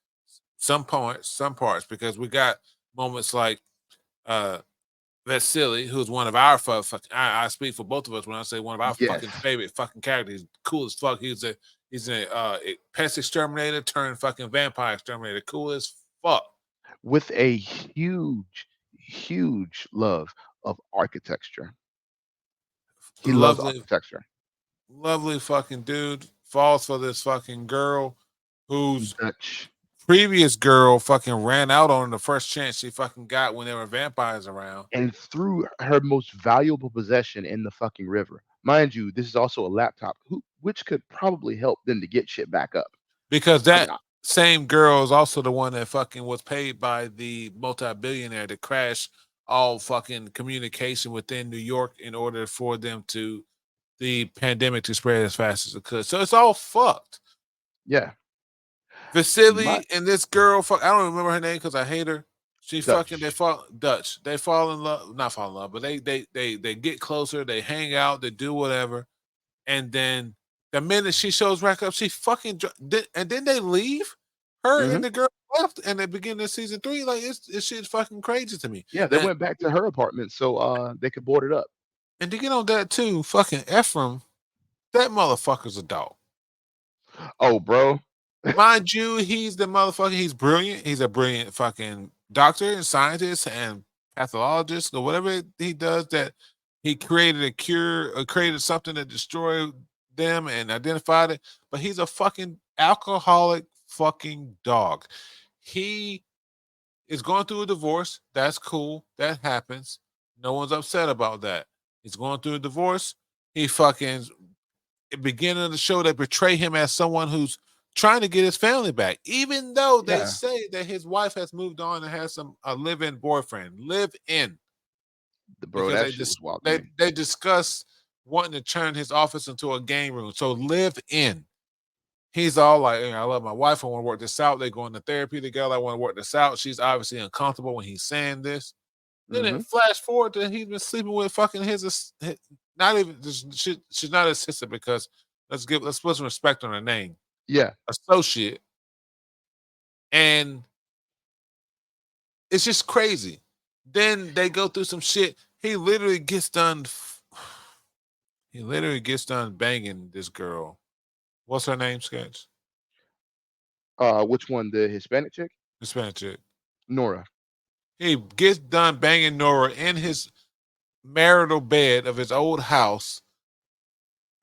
some parts, because we got moments like uh Vasily, who's one of our I speak for both of us when I say one of our
Yes,
fucking favorite fucking characters. Cool as fuck. He's a pest exterminator turned fucking vampire exterminator. Cool as fuck.
with a huge love of architecture. He loves
Lovely,
architecture.
lovely fucking dude. Falls for this fucking girl whose
Dutch.
previous girl fucking ran out on the first chance she fucking got when there were vampires around.
And threw her most valuable possession in the fucking river. Mind you, this is also a laptop, which could probably help them to get shit back up.
Because
Like,
that same girl is also the one that fucking was paid by the multi-billionaire to crash all fucking communication within New York in order for them to the pandemic to spread as fast as it could. So it's all fucked.
yeah, my
Vasily and this girl, fuck, I don't remember her name because I hate her. She fucking they
Dutch.
fall Dutch. They fall in love, not fall in love, but they get closer. They hang out. They do whatever. And then the minute she shows back up, she fucking and then they leave. Her
Hmm.
and the girl left, and they begin of season three. Like it's shit's fucking crazy to me.
Yeah, they went back to her apartment so they could board it up.
And to get on that too, fucking Ephraim, that motherfucker's a dog.
Oh, bro.
Mind you, he's the motherfucker. He's brilliant. He's a brilliant fucking doctor and scientist and pathologist or whatever he does, that he created a cure or created something that destroyed them and identified it. But he's a fucking alcoholic fucking dog. He is going through a divorce. That's cool. That happens. No one's upset about that. He's going through a divorce. He fucking beginning of the show, they portray him as someone who's trying to get his family back, even though they
Yeah,
say that his wife has moved on and has some a live-in boyfriend, live in,
bro,
because
that shit was wild to me.
they discuss wanting to turn his office into a game room. So live in. He's all like, "Hey, I love my wife. I want to work this out." They go into therapy together. I want to work this out. She's obviously uncomfortable when he's saying this. Then
Hmm.
it flash forward to he's been sleeping with fucking not even she's not assistant, because let's put some respect on her name,
Yeah.
associate, and it's just crazy. Then they go through some shit. He literally gets done. He literally gets done banging this girl. What's her name, Sketch?
Which one? The Hispanic chick?
Hispanic chick.
Nora.
He gets done banging Nora in his marital bed of his old house.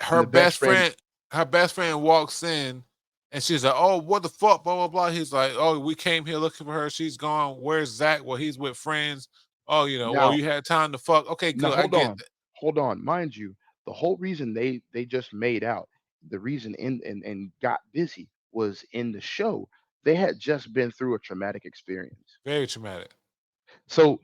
And
her
the best
best
friend.
friend her best friend walks in, and she's like, "Oh, what the fuck, blah blah blah." He's like, "Oh, we came here looking for her. She's gone. Where's Zach?" Well, he's with friends. Oh, well,
Now,
you had time to fuck. Okay,
now
good. I get that.
hold on. Mind you, the whole reason they just made out, the reason and got busy was in the show. They had just been through a traumatic experience.
Very traumatic.
So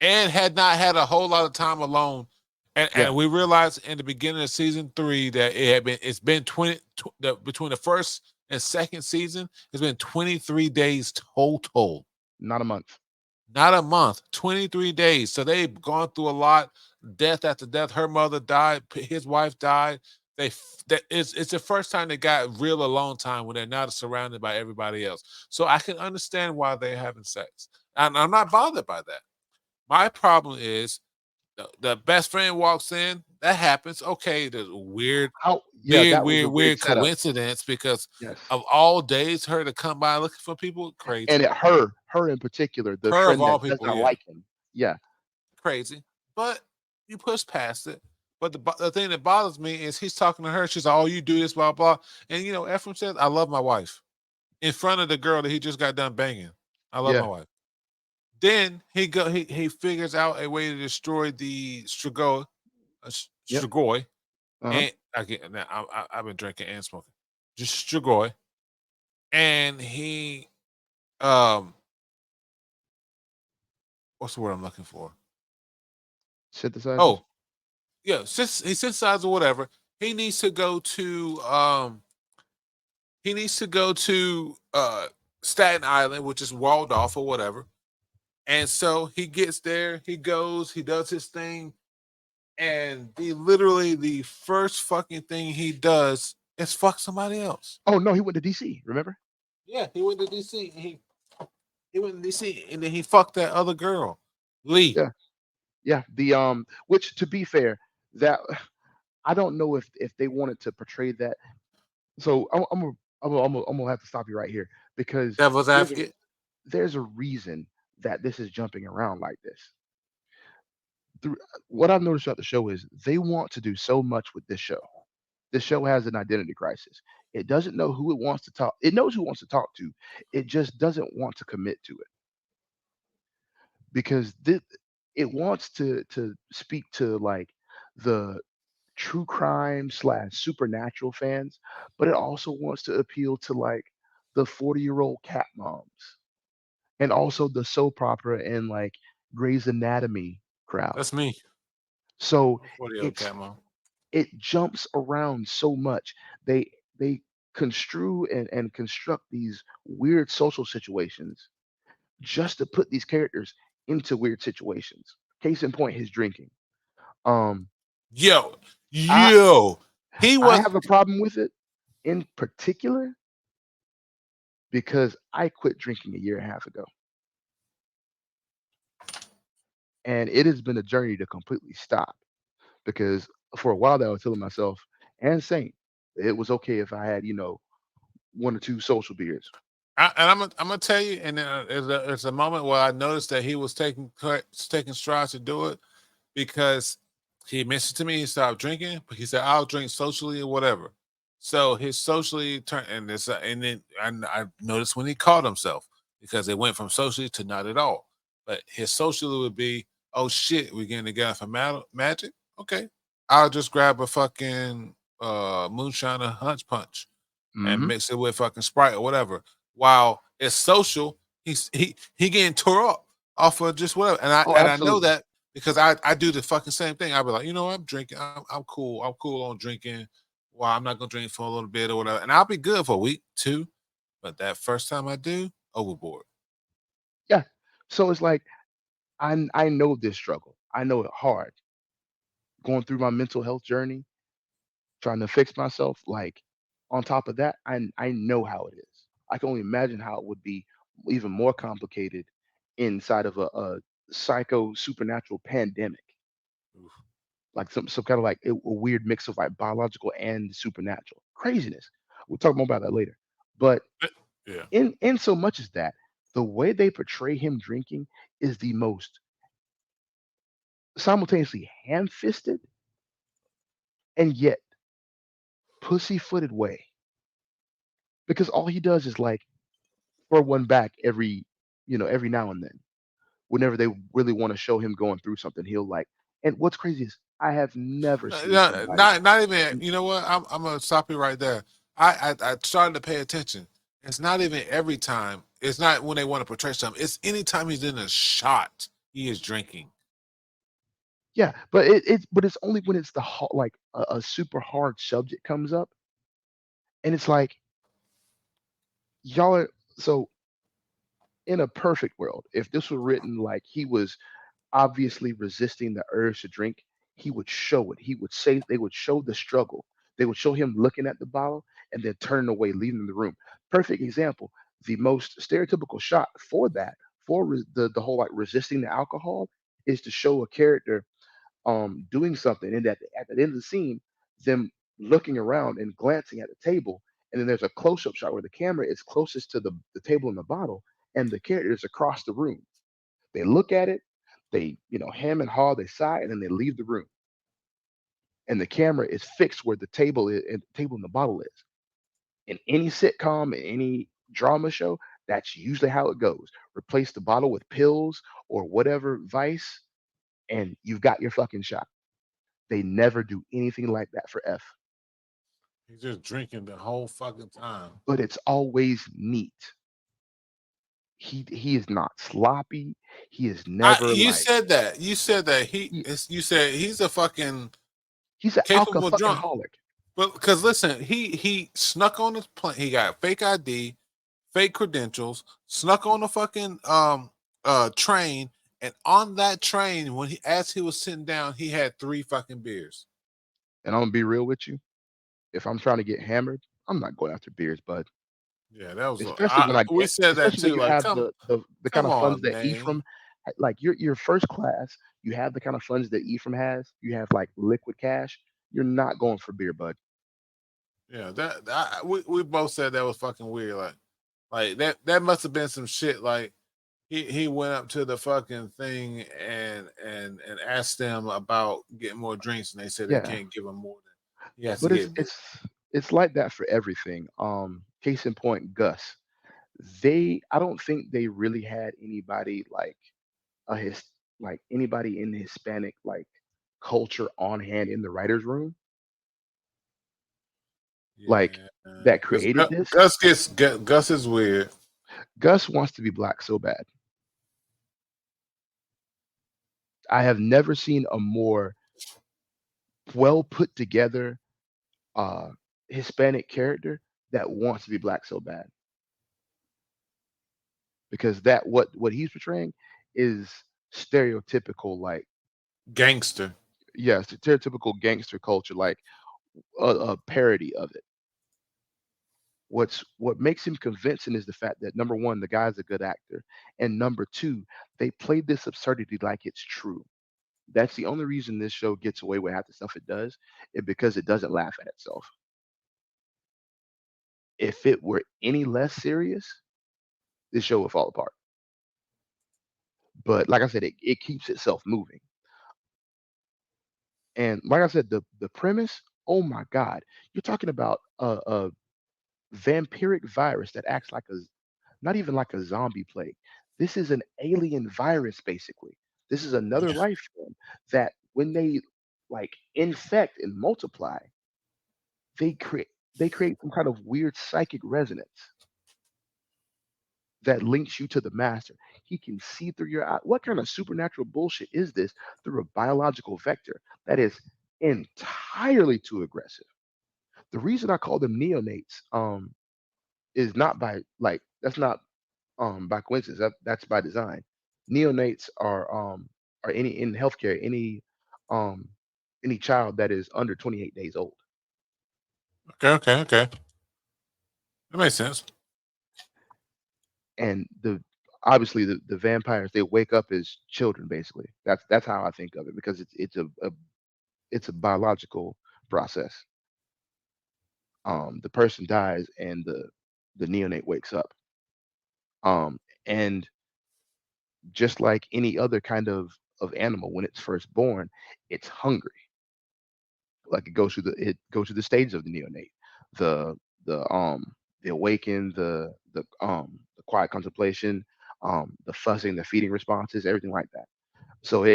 And had not had a whole lot of time alone.
yeah,
And we realized in the beginning of season 3 that it's been between the first and second season, it's been 23 days total.
not a month.
Not a month, 23 days. So they've gone through a lot, death after death. Her mother died, his wife died. It's the first time they got real alone time when they're not surrounded by everybody else. So I can understand why they're having sex. And I'm not bothered by that. My problem is the best friend walks in, that happens. Okay, there's a
How? Yeah, that was a weird
weird
setup.
coincidence, because
Yes,
of all days, her to come by looking for people,
and
crazy.
her in particular, the
Her of
friend
all
that does
people,
not
yeah.
like him. Yeah,
Crazy, but you push past it. But the thing that bothers me is he's talking to her. She's like, "Oh, you do this, blah blah." And Ephraim says, "I love my wife," in front of the girl that he just got done banging. I love my
yeah,
wife. Then he figures out a way to destroy the
yep,
Strigoi,
uh-huh.
and I've been drinking and smoking, just Strigoi, and he um what's the word I'm looking for?
Synthesizes.
Oh, yeah, since he synthesized or whatever, he needs to go to Staten Island, which is walled off or whatever. And so he gets there, he goes, he does his thing, and the first fucking thing he does is fuck somebody else.
Oh no, he went to DC. Remember?
Yeah, he went to DC. He went to DC, and then he fucked that other girl, Lee.
Yeah, yeah. Which to be fair, that I don't know if they wanted to portray that. So I'm gonna have to stop you right here because
Devil's
there's a
advocate.
there's a reason that this is jumping around like this. What I've noticed throughout the show is they want to do so much with this show. This show has an identity crisis. It doesn't know who it wants to talk. It knows who it wants to talk to. It just doesn't want to commit to it because it wants to speak to like the true crime slash supernatural fans, but it also wants to appeal to like the 40-year-old cat moms and also the soap opera and like Grey's Anatomy crowd.
That's me.
So
I'm 40-year-old
it's
cat mom.
it jumps around so much. They construe and construct these weird social situations just to put these characters into weird situations. Case in point, his drinking. Um,
Yo,
I
yo, he
I
was.
have a problem with it in particular because I quit drinking a year and a half ago, and it has been a journey to completely stop. Because for a while there, I was telling myself and Saint it was okay if I had one or two social beers.
I'm gonna tell you, and then there's a moment where I noticed that he was taking strides to do it because he mentioned to me he stopped drinking, but he said I'll drink socially or whatever. So his socially turned, and then I noticed when he caught himself because it went from socially to not at all. But his socially would be, oh shit, we're getting together for magic. Okay, I'll just grab a fucking moonshine or hunch punch and
Hmm.
mix it with fucking Sprite or whatever. While it's social, he getting tore up off of just whatever.
Oh,
And I know
absolutely.
that because I do the fucking same thing. I'll be like, you know, I'm drinking. I'm cool. I'm cool on drinking. Well, I'm not gonna drink for a little bit or whatever, and I'll be good for a week, two. But that first time I do, overboard.
Yeah. So it's like I know this struggle. I know it hard. Going through my mental health journey, trying to fix myself. Like on top of that, I know how it is. I can only imagine how it would be even more complicated inside of a psycho supernatural pandemic,
Oof.
like some kind of like a weird mix of like biological and supernatural craziness. We'll talk more about that later. But
Yeah.
in so much as that, the way they portray him drinking is the most simultaneously ham-fisted and yet pussy-footed way, because all he does is like throw one back every, every now and then. Whenever they really want to show him going through something, he'll like. And what's crazy is I have never seen somebody.
Not even.
n-
You know what? I'm gonna stop you right there. I started to pay attention. It's not even every time. It's not when they want to portray something. It's anytime he's in a shot, he is drinking.
Yeah, but it's only when it's like a super hard subject comes up, and it's like y'all are so in a perfect world. If this were written like he was obviously resisting the urge to drink, he would show it. He would say they would show the struggle. They would show him looking at the bottle and then turning away, leaving the room. Perfect example. The most stereotypical shot for that, for the whole like resisting the alcohol, is to show a character doing something, and that at the end of the scene, them looking around and glancing at the table, and then there's a close-up shot where the camera is closest to the table and the bottle, and the character is across the room. They look at it, they, hem and haw, they sigh, and then they leave the room. And the camera is fixed where the table is, and the table and the bottle is. In any sitcom, in any drama show, that's usually how it goes. Replace the bottle with pills or whatever vice, and you've got your fucking shot. They never do anything like that for F,
He's just drinking the whole fucking time.
but it's always neat. He is not sloppy. He is never
You
like
said that. You said that
he,
you said he's a fucking
he's an alka
capable
fucking
drunk.
holic.
But because listen, he snuck on his plane. He got fake ID, fake credentials, snuck on the fucking train, and on that train, when he as he was sitting down, he had three fucking beers.
And I'm gonna be real with you. If I'm trying to get hammered, I'm not going after beers, bud.
Yeah, that was.
Especially when I
We
get,
said that
especially when
too.
you
Like,
have the kind
come
of funds
on,
that
man.
Ephraim, like your first class, you have the kind of funds that Ephraim has. You have like liquid cash. You're not going for beer, bud.
Yeah, we both said that was fucking weird. Like that must have been some shit. Like he went up to the fucking thing and asked them about getting more drinks, and they said they
Yeah,
can't give him more than he has to
but it's
get.
it's it's like that for everything. Case in point, Gus. I don't think they really had anybody like a his like anybody in the Hispanic like culture on hand in the writers' room, like
Yeah,
that
because
created this.
Gus is weird.
Gus wants to be black so bad. I have never seen a more well put together uh Hispanic character that wants to be black so bad, because that what he's portraying is stereotypical, like,
Gangster.
yes, stereotypical gangster culture, like a parody of it. What makes him convincing is the fact that number one, the guy's a good actor, and number two, they played this absurdity like it's true. That's the only reason this show gets away with half the stuff it does, is because it doesn't laugh at itself. If it were any less serious, this show would fall apart. But like I said, it keeps itself moving. And like I said, the premise, oh my God, you're talking about a vampiric virus that acts like a not even like a zombie plague. This is an alien virus, basically. This is another life form that when they like infect and multiply, they create they create some kind of weird psychic resonance that links you to the master. He can see through your eye. What kind of supernatural bullshit is this through a biological vector that is entirely too aggressive? The reason I call them neonates is not by like that's not by coincidence. That's by design. Neonates are any in healthcare um any child that is under 28 days old.
Okay, okay, okay. That makes sense.
And the obviously the vampires they wake up as children basically. That's how I think of it because it's a biological process. The person dies and the neonate wakes up. And just like any other kind of animal when it's first born, it's hungry. Like it goes through the stages of the neonate. The the awaken, the quiet contemplation, the fussing, the feeding responses, everything like that. So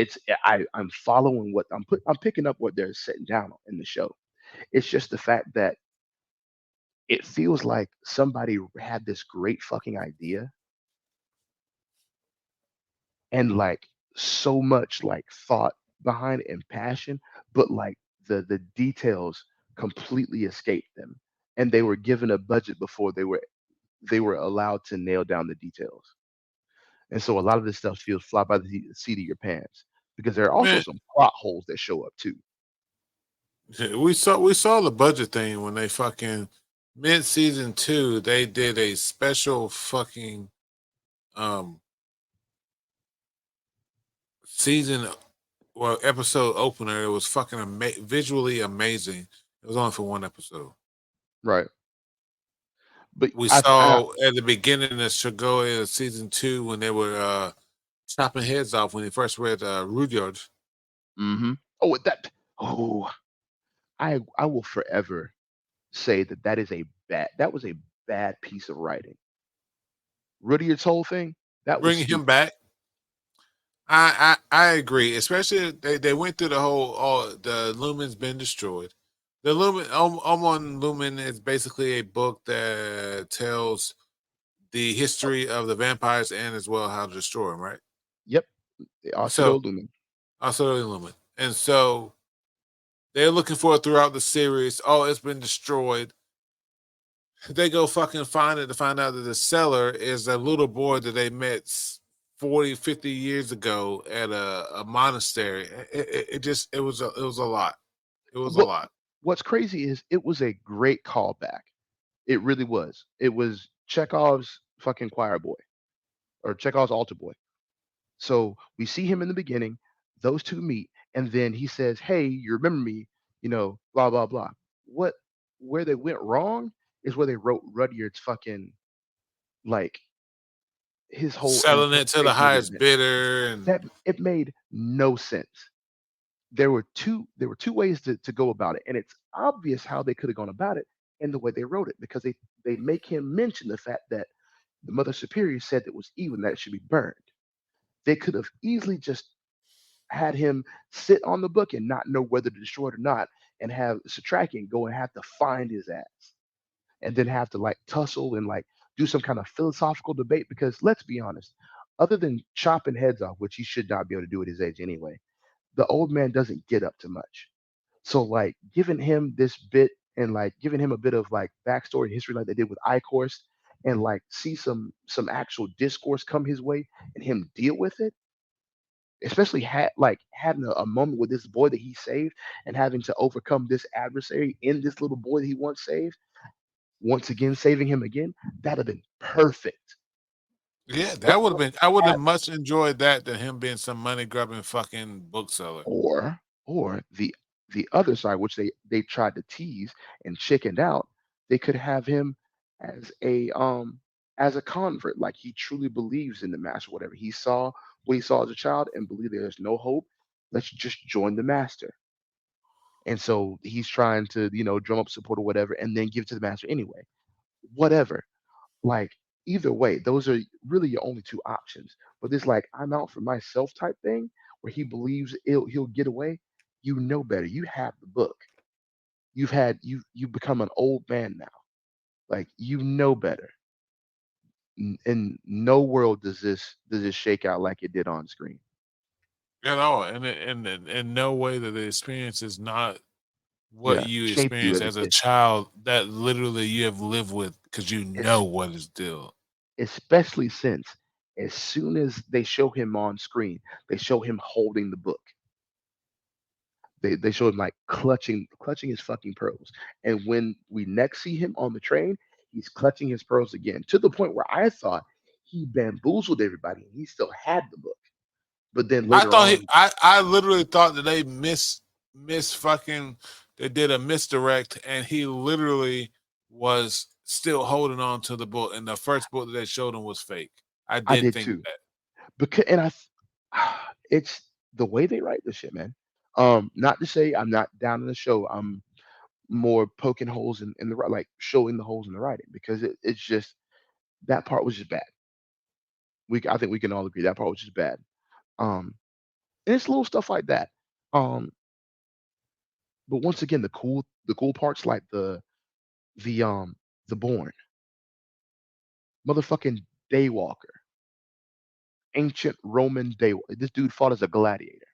I'm following what I'm picking up what they're setting down in the show. It's just the fact that it feels like somebody had this great fucking idea and like so much like thought behind it and passion, but like the details completely escaped them. And they were given a budget before they were allowed to nail down the details. And so a lot of this stuff feels fly by the seat of your pants because there are also
Man,
some plot holes that show up too.
we saw the budget thing when they fucking mid season two they did a special fucking um season well episode opener. It was fucking visually amazing. It was only for one episode.
Right. But
We
I
saw at the beginning of Shigoya season two when they were chopping heads off when they first read Rudyard.
mm-hmm. Oh that oh I will forever say that that was a bad piece of writing. Rudyard's whole thing, that was
Bringing him
stupid.
back. I agree. Especially they went through the whole all the Lumen's been destroyed. The Lumen Omon Lumen is basically a book that tells the history of the vampires and as well how to destroy them, right?
Yep, the
So
Lumen.
also the Lumen. And so they're looking for it throughout the series. Oh, it's been destroyed. They go fucking find it to find out that the seller is a little boy that they met 40, 50 years ago at a monastery. It was a lot. It was a
But
lot.
what's crazy is it was a great callback. It really was. It was Chekhov's fucking choir boy or Chekhov's altar boy. So we see him in the beginning, those two meet, and then he says, "Hey, you remember me?" Blah blah blah. What where they went wrong is where they wrote Rudyard's fucking like his whole
Selling it to the
interpretation of the
highest
event.
bidder and
That it made no sense. There were two ways to go about it, and it's obvious how they could have gone about it in the way they wrote it because they make him mention the fact that the Mother Superior said it was evil and that it should be burned. They could have easily just had him sit on the book and not know whether to destroy it or not, and have Satrakian go and have to find his ass, and then have to like tussle and like do some kind of philosophical debate. Because let's be honest, other than chopping heads off, which he should not be able to do at his age anyway, the old man doesn't get up to much. So like giving him this bit and like giving him a bit of like backstory and history like they did with Icorst and like see some actual discourse come his way and him deal with it, especially like having a moment with this boy that he saved and having to overcome this adversary in this little boy that he once saved, once again saving him again, that'd have been perfect.
yeah,
But
that would have been. I would have much enjoyed that than him being some money grubbing fucking bookseller.
or or the other side, which they tried to tease and chickened out, they could have him as as a convert, like he truly believes in the master, whatever he saw, what he saw as a child, and believe there's no hope. Let's just join the master. And so he's trying to, drum up support or whatever, and then give it to the master anyway. Whatever. Like either way, those are really your only two options. But this like I'm out for myself type thing, where he believes he'll get away. You know better. You have the book. You become an old man now. Like you know better. In no world does this shake out like it did on screen.
You know, and in no way that the experience is not what
Yeah,
you
shaped you
experience
as a
as a
kid.
child that literally you have lived with because you know
It's,
what is deal.
especially since as soon as they show him on screen, they show him holding the book. They show him like clutching his fucking pearls. And when we next see him on the train, he's clutching his pearls again to the point where I thought he bamboozled everybody and he still had the book. But then
I
later
thought he,
on,
I literally thought that they miss fucking, they did a misdirect, and he literally was still holding on to the book, and the first book that they showed him was fake. I
I
did
did
think
too.
that.
Because it's the way they write this shit, man. Not to say I'm not down in the show. I'm more poking holes in the like showing the holes in the writing because it's just that part was just bad. I think we can all agree that part was just bad. Um, and it's little stuff like that. Um, but once again, the cool parts like the the Born, motherfucking Daywalker, ancient Roman day. This dude fought as a gladiator.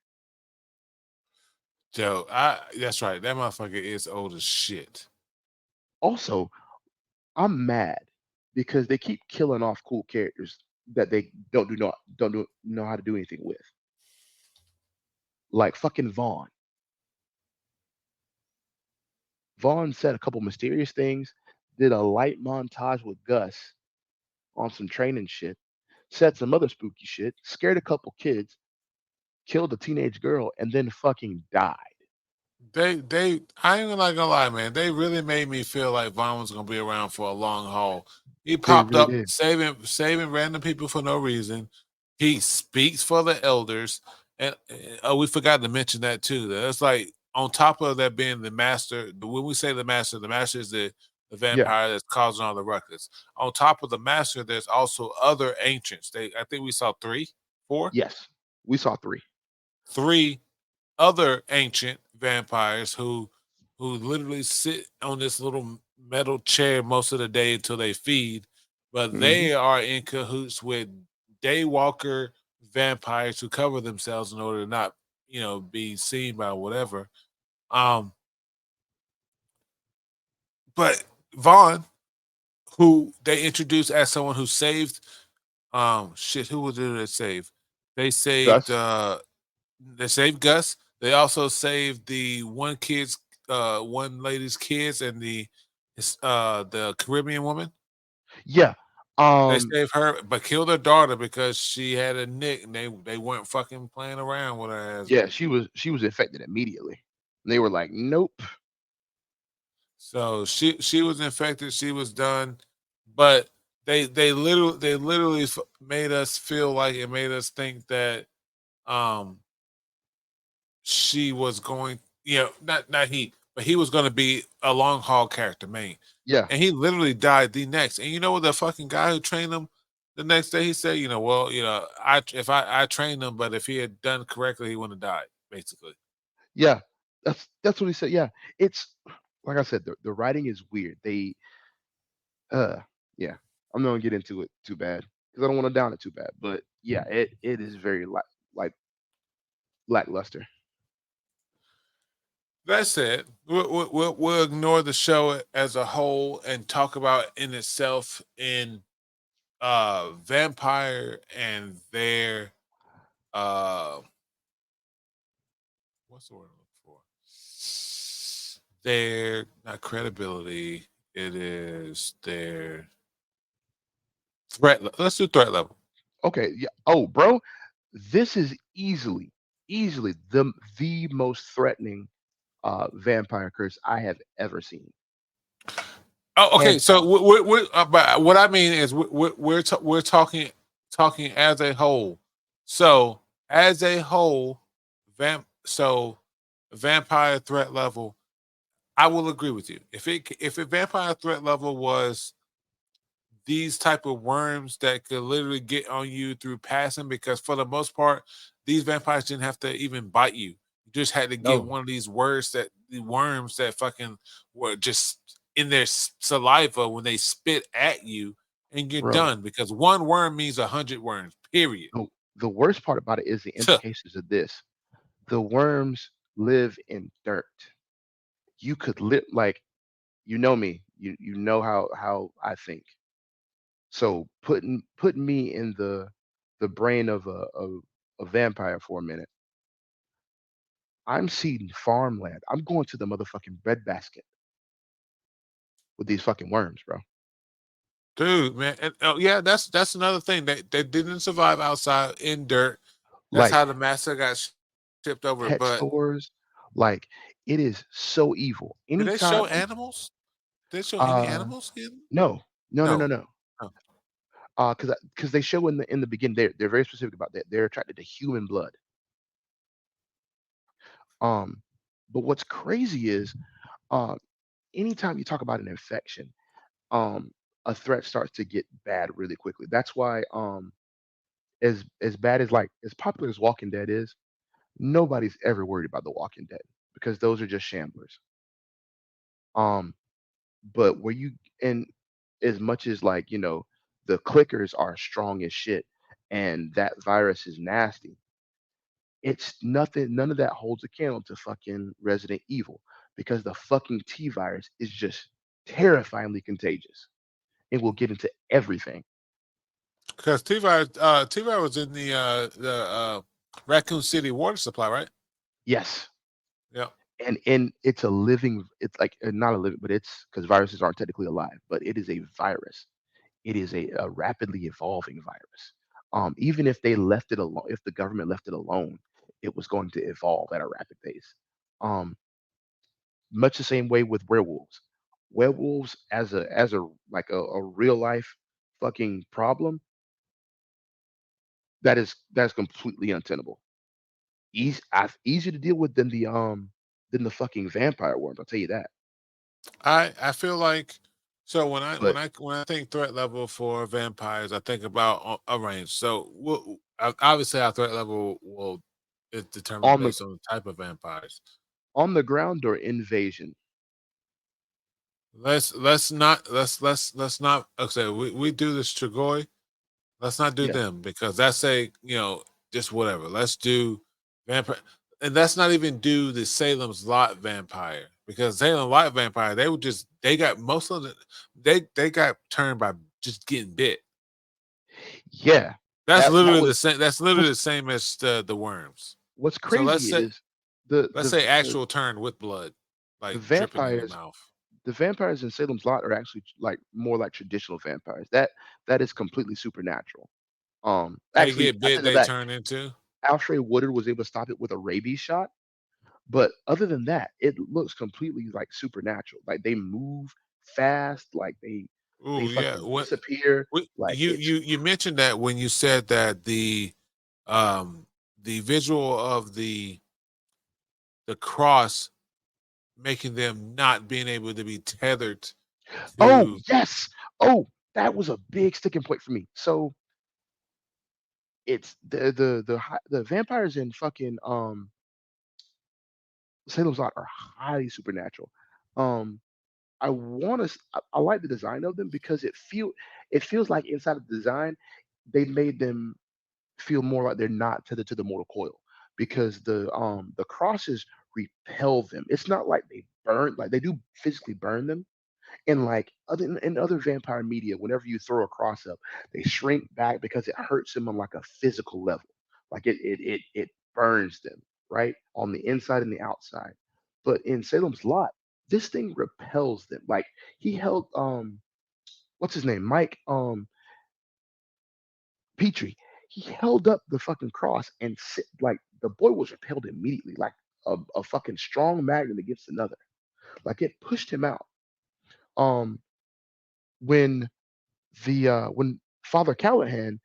So I that's right. That motherfucker is old as shit.
Also, I'm mad because they keep killing off cool characters that they don't know how to do anything with. Like fucking Vaughn. Vaughn said a couple mysterious things, did a light montage with Gus on some training shit, said some other spooky shit, scared a couple kids, killed a teenage girl, and then fucking died.
They I ain't not gonna lie, man. They really made me feel like Vaughn was gonna be around for a long haul. He
They
popped
really
up
did.
saving random people for no reason. He speaks for the elders, and oh, we forgot to mention that too. That's like on top of that being the master. When we say the master is the
Yeah.
vampire that's causing all the ruckus. On top of the master, there's also other ancients. I think we saw three, four,
Yes. We saw three.
three other ancient vampires who literally sit on this little metal chair most of the day until they feed, but
Hmm.
they are in cahoots with daywalker vampires who cover themselves in order to not, be seen by whatever. Um, but Vaughn, who they introduced as someone who saved, shit, who was it that saved? They saved
Gus.
uh They saved Gus. They also saved the one lady's kids and the Caribbean woman.
Yeah.
They
Um.
saved her, but killed her daughter because she had a nick, and they weren't fucking playing around with her ass.
Yeah. She was infected immediately. And they were like, nope.
So she was infected. She was done, but they literally made us feel like it made us think that um she was going, not he, but he was going to be a long haul character main,
Yeah.
and he literally died the next. And you know what, the fucking guy who trained him the next day, he said, well, I trained him, but if he had done correctly, he wouldn't have died. Basically,
Yeah. That's what he said. Yeah. It's like I said, the writing is weird. Uh yeah. I'm not gonna get into it too bad because I don't want to down it too bad. But yeah, it is very like lackluster.
that's it. We'll ignore the show as a whole and talk about in itself in vampire and their uh what's the word I'm looking for? Their not credibility. It is their threat. Let's do threat level.
Okay, yeah. Oh, bro, this is easily the most threatening vampire curse I have ever seen.
Oh, okay.
hands
So
down.
but what I mean is we're talking as a whole. So as a whole, vampire threat level. I will agree with you. If a vampire threat level was these type of worms that could literally get on you through passing, because for the most part, these vampires didn't have to even bite you. You just had to get
No,
one of these the worms that fucking were just in their saliva when they spit at you, and you're
bro.
done because one worm means 100 worms. Period.
The worst part about it is the implications of this. The worms live in dirt. You could live like you know me. You know how I think. So putting me in the brain of a vampire for a minute. I'm seeding farmland. I'm going to the motherfucking breadbasket with these fucking worms, bro.
Dude, man, and, oh yeah, that's another thing. They didn't survive outside in dirt. That's
Like
how the master got shipped over.
pet
But
stores, like it is so evil.
did they
Anytime,
show animals? Did they show any
uh,
animals in?
no, no, no, no,
No.
no.
Oh.
Because they show in the beginning, they're very specific about that. They're attracted to human blood. Um, but what's crazy is, uh, anytime you talk about an infection, um, a threat starts to get bad really quickly. That's why, as bad as like as popular as Walking Dead is, nobody's ever worried about The Walking Dead because those are just shamblers. Um, but where you and as much as like the clickers are strong as shit, and that virus is nasty. It's nothing. None of that holds a candle to fucking Resident Evil because the fucking T virus is just terrifyingly contagious. It will get into everything.
Because T-Bar was in the Raccoon City water supply, right?
Yes,
Yeah.
and it's a living. It's like not a living, but it's because viruses aren't technically alive, but it is a virus. It is a rapidly evolving virus. Even if they left it alone, if the government left it alone, it was going to evolve at a rapid pace. Um, Much the same way with werewolves. Werewolves as a like a real life fucking problem that's completely untenable. Easier to deal with than the fucking vampire worms. I'll tell you that.
I feel like so
But
when I think threat level for vampires, I think about a range. So obviously our threat level will is determined
on the
based on the type of vampires.
on the ground or invasion,
Let's not okay. We do this Strigoi. Let's not do
yeah,
them because that's a just whatever. Let's do vampire, and let's not even do the Salem's Lot vampire because Salem Lot vampire they got most of the they got turned by just getting bit.
yeah.
That's
That
literally the
was
same. That's literally
what's
the same as the worms.
what's
So
crazy is the
let's
the
say
the
actual turn with blood,
the
like dripping in your
vampires
mouth.
the vampires in Salem's Lot are actually like more like traditional vampires. That is completely supernatural.
They
Actually,
get
I
bit,
take that
they
back.
turn into.
Alfred Woodard was able to stop it with a rabies shot, but other than that, it looks completely like supernatural. Like they move fast, like they
Oh yeah.
fucking
What
disappear. Like it's
you mentioned that when you said that um the visual of the cross making them not being able to be tethered
oh
to.
yes, oh that was a big sticking point for me. So it's the vampires in fucking Salem's Lot are highly supernatural. Um, I like the design of them because it feels like inside of the design they made them feel more like they're not tethered to the mortal coil because the crosses repel them. It's not like they burn like they do physically burn them. And like in other vampire media, whenever you throw a cross up, they shrink back because it hurts them on like a physical level. Like it burns them, right? On the inside and the outside. But in Salem's Lot, this thing repels them. Like he held what's his name? Mike Petrie. He held up the fucking cross and like the boy was repelled immediately, like a fucking strong magnet against another. Like it pushed him out. Um when when Father Callahan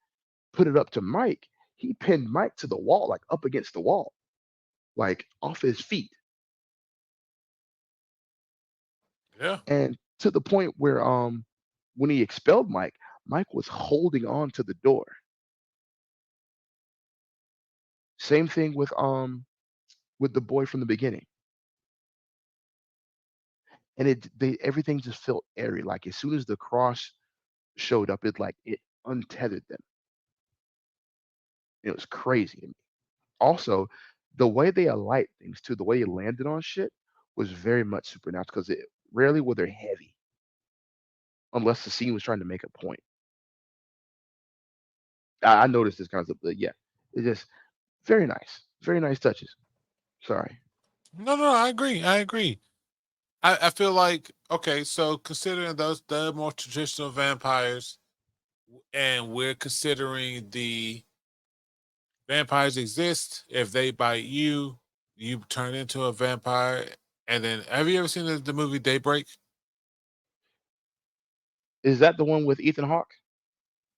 put it up to Mike, he pinned Mike to the wall, like up against the wall, like off his feet,
Yeah.
and to the point where when he expelled Mike, Mike was holding on to the door. Same thing with the boy from the beginning, and they everything just felt airy. Like as soon as the cross showed up, it untethered them. It was crazy to me. Also, the way they alight things too, the way it landed on shit was very much supernatural because it rarely were they heavy unless the scene was trying to make a point. I noticed this concept, but yeah, it's just very nice touches. Sorry.
No, no, I agree. I agree. I feel like okay, so considering those the more traditional vampires, and we're considering the vampires exist. If they bite you, you turn into a vampire. And then, have you ever seen the movie Daybreak?
Is that the one with Ethan Hawke?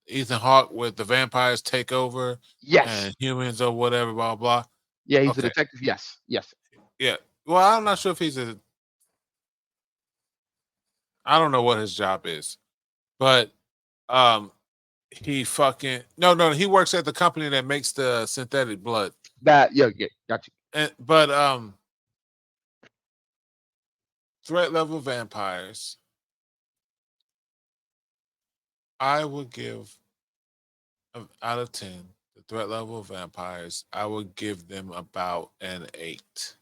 Ethan Hawke, with the vampires take over
Yes.
and humans or whatever, blah blah.
Yeah, he's a
Okay,
detective. Yes, yes.
yeah. Well, I'm not sure if he's a. I don't know what his job is, but um, he fucking no. He works at the company that makes the synthetic blood.
That yeah, got you.
And but threat level vampires, I would give out of 10, the threat level of vampires, I would give them about an 8.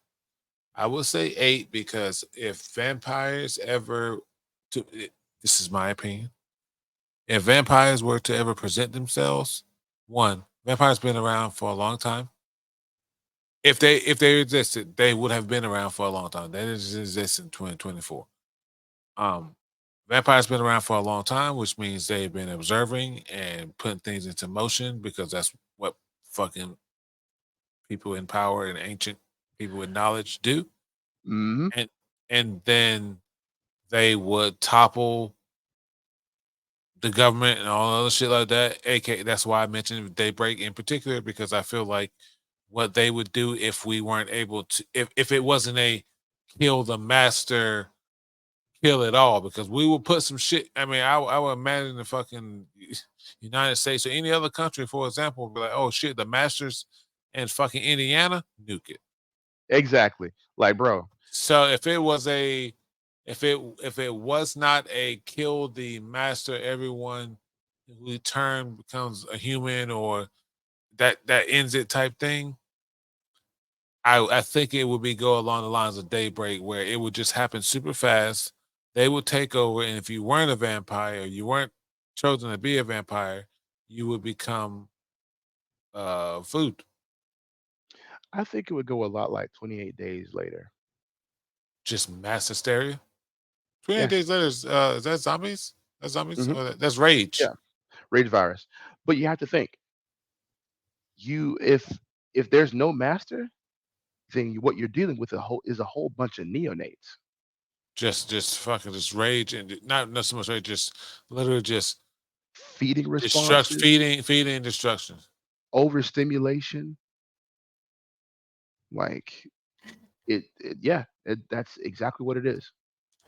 I would say 8 because if vampires ever, to, this is my opinion, if vampires were to ever present themselves, one, vampires been around for a long time. If they existed, they would have been around for a long time. They didn't just exist in 2024. Um, Vampires been around for a long time, which means they've been observing and putting things into motion because that's what fucking people in power and ancient people with knowledge do.
Hmm.
And then they would topple the government and all other shit like that. AK, that's why I mentioned Daybreak in particular, because I feel like what they would do if we weren't able to, if it wasn't a kill the master, kill it all, because we will put some shit. I mean, I would imagine the fucking United States or any other country, for example, would be like, oh shit, the Masters in fucking Indiana, nuke it.
Exactly. Like, bro,
So if it was not a kill the master, everyone who turn becomes a human, or that ends it type thing, I think it would be go along the lines of Daybreak, where it would just happen super fast. They would take over, and if you weren't a vampire, you weren't chosen to be a vampire, you would become food.
I think it would go a lot like 28 Days Later.
Just mass hysteria. 28
Yeah.
days later is that zombies? That's zombies?
Hmm.
Or that's rage.
Yeah. Rage virus. But you have to think, you if there's no master, then what you're dealing with a whole bunch of neonates
Just fucking just rage, and not so much rage, just literally just
feeding
destruct
responses,
feeding destruction.
overstimulation. Like yeah, that's exactly what it is.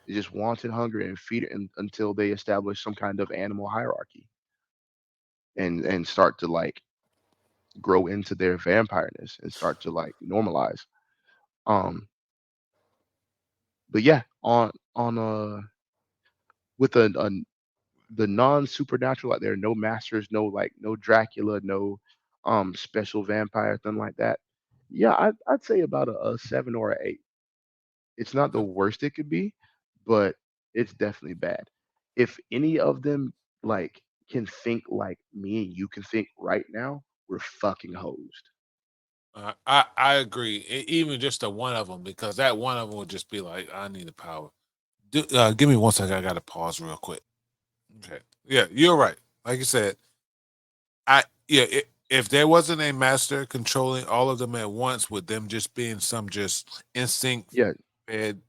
It's just wanton hunger and feed it until they establish some kind of animal hierarchy and start to like grow into their vampireness and start to like normalize. Um, but yeah, on with the non supernatural, like there are no masters, no like no Dracula, no special vampire, nothing like that. Yeah, I'd say about a 7 or a 8. It's not the
Okay.
worst it could be, but it's definitely bad. If any of them like can think like me and you can think right now, we're fucking hosed.
I agree. Even just the one of them, because that one of them would just be like, I need the power. Give me one second. I got to pause real quick. Okay. Yeah, you're right. Like you said, if there wasn't a master controlling all of them at once, with them just being some just instinct
Yeah.
fed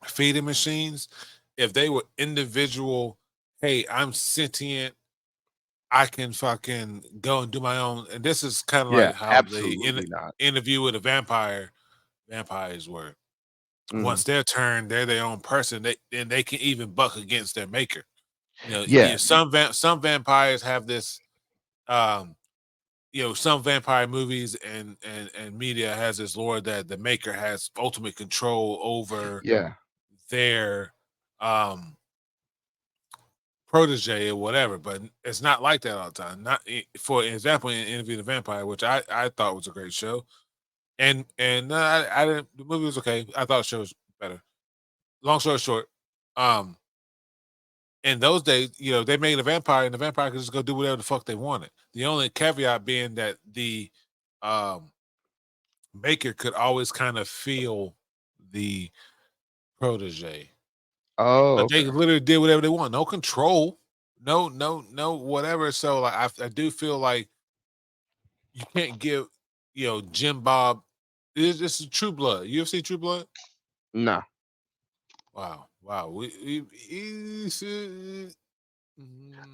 feeding machines, if they were individual hey, I'm sentient. I can fucking go and do my own. And this is kind of
Yeah,
like how the
absolutely not.
interview with a vampires were.
Mhm.
Once they're turned, they're their own person. They can even buck against their maker.
Yeah,
Some vampires have this. Um, some vampire movies and media has this lore that the maker has ultimate control over
yeah.
their um protege or whatever, but it's not like that all the time. Not for example, in Interview the Vampire, which I thought was a great show, and I didn't. The movie was okay. I thought the show was better. Long story short, um, in those days, they made a vampire, and the vampire could just go do whatever the fuck they wanted. The only caveat being that the um maker could always kind of feel the protege,
Oh,
but they
okay.
literally did whatever they want. No control, no, whatever. So like, I do feel like you can't give, Jim Bob. This is True Blood. You ever see True Blood?
Nah.
Wow, wow.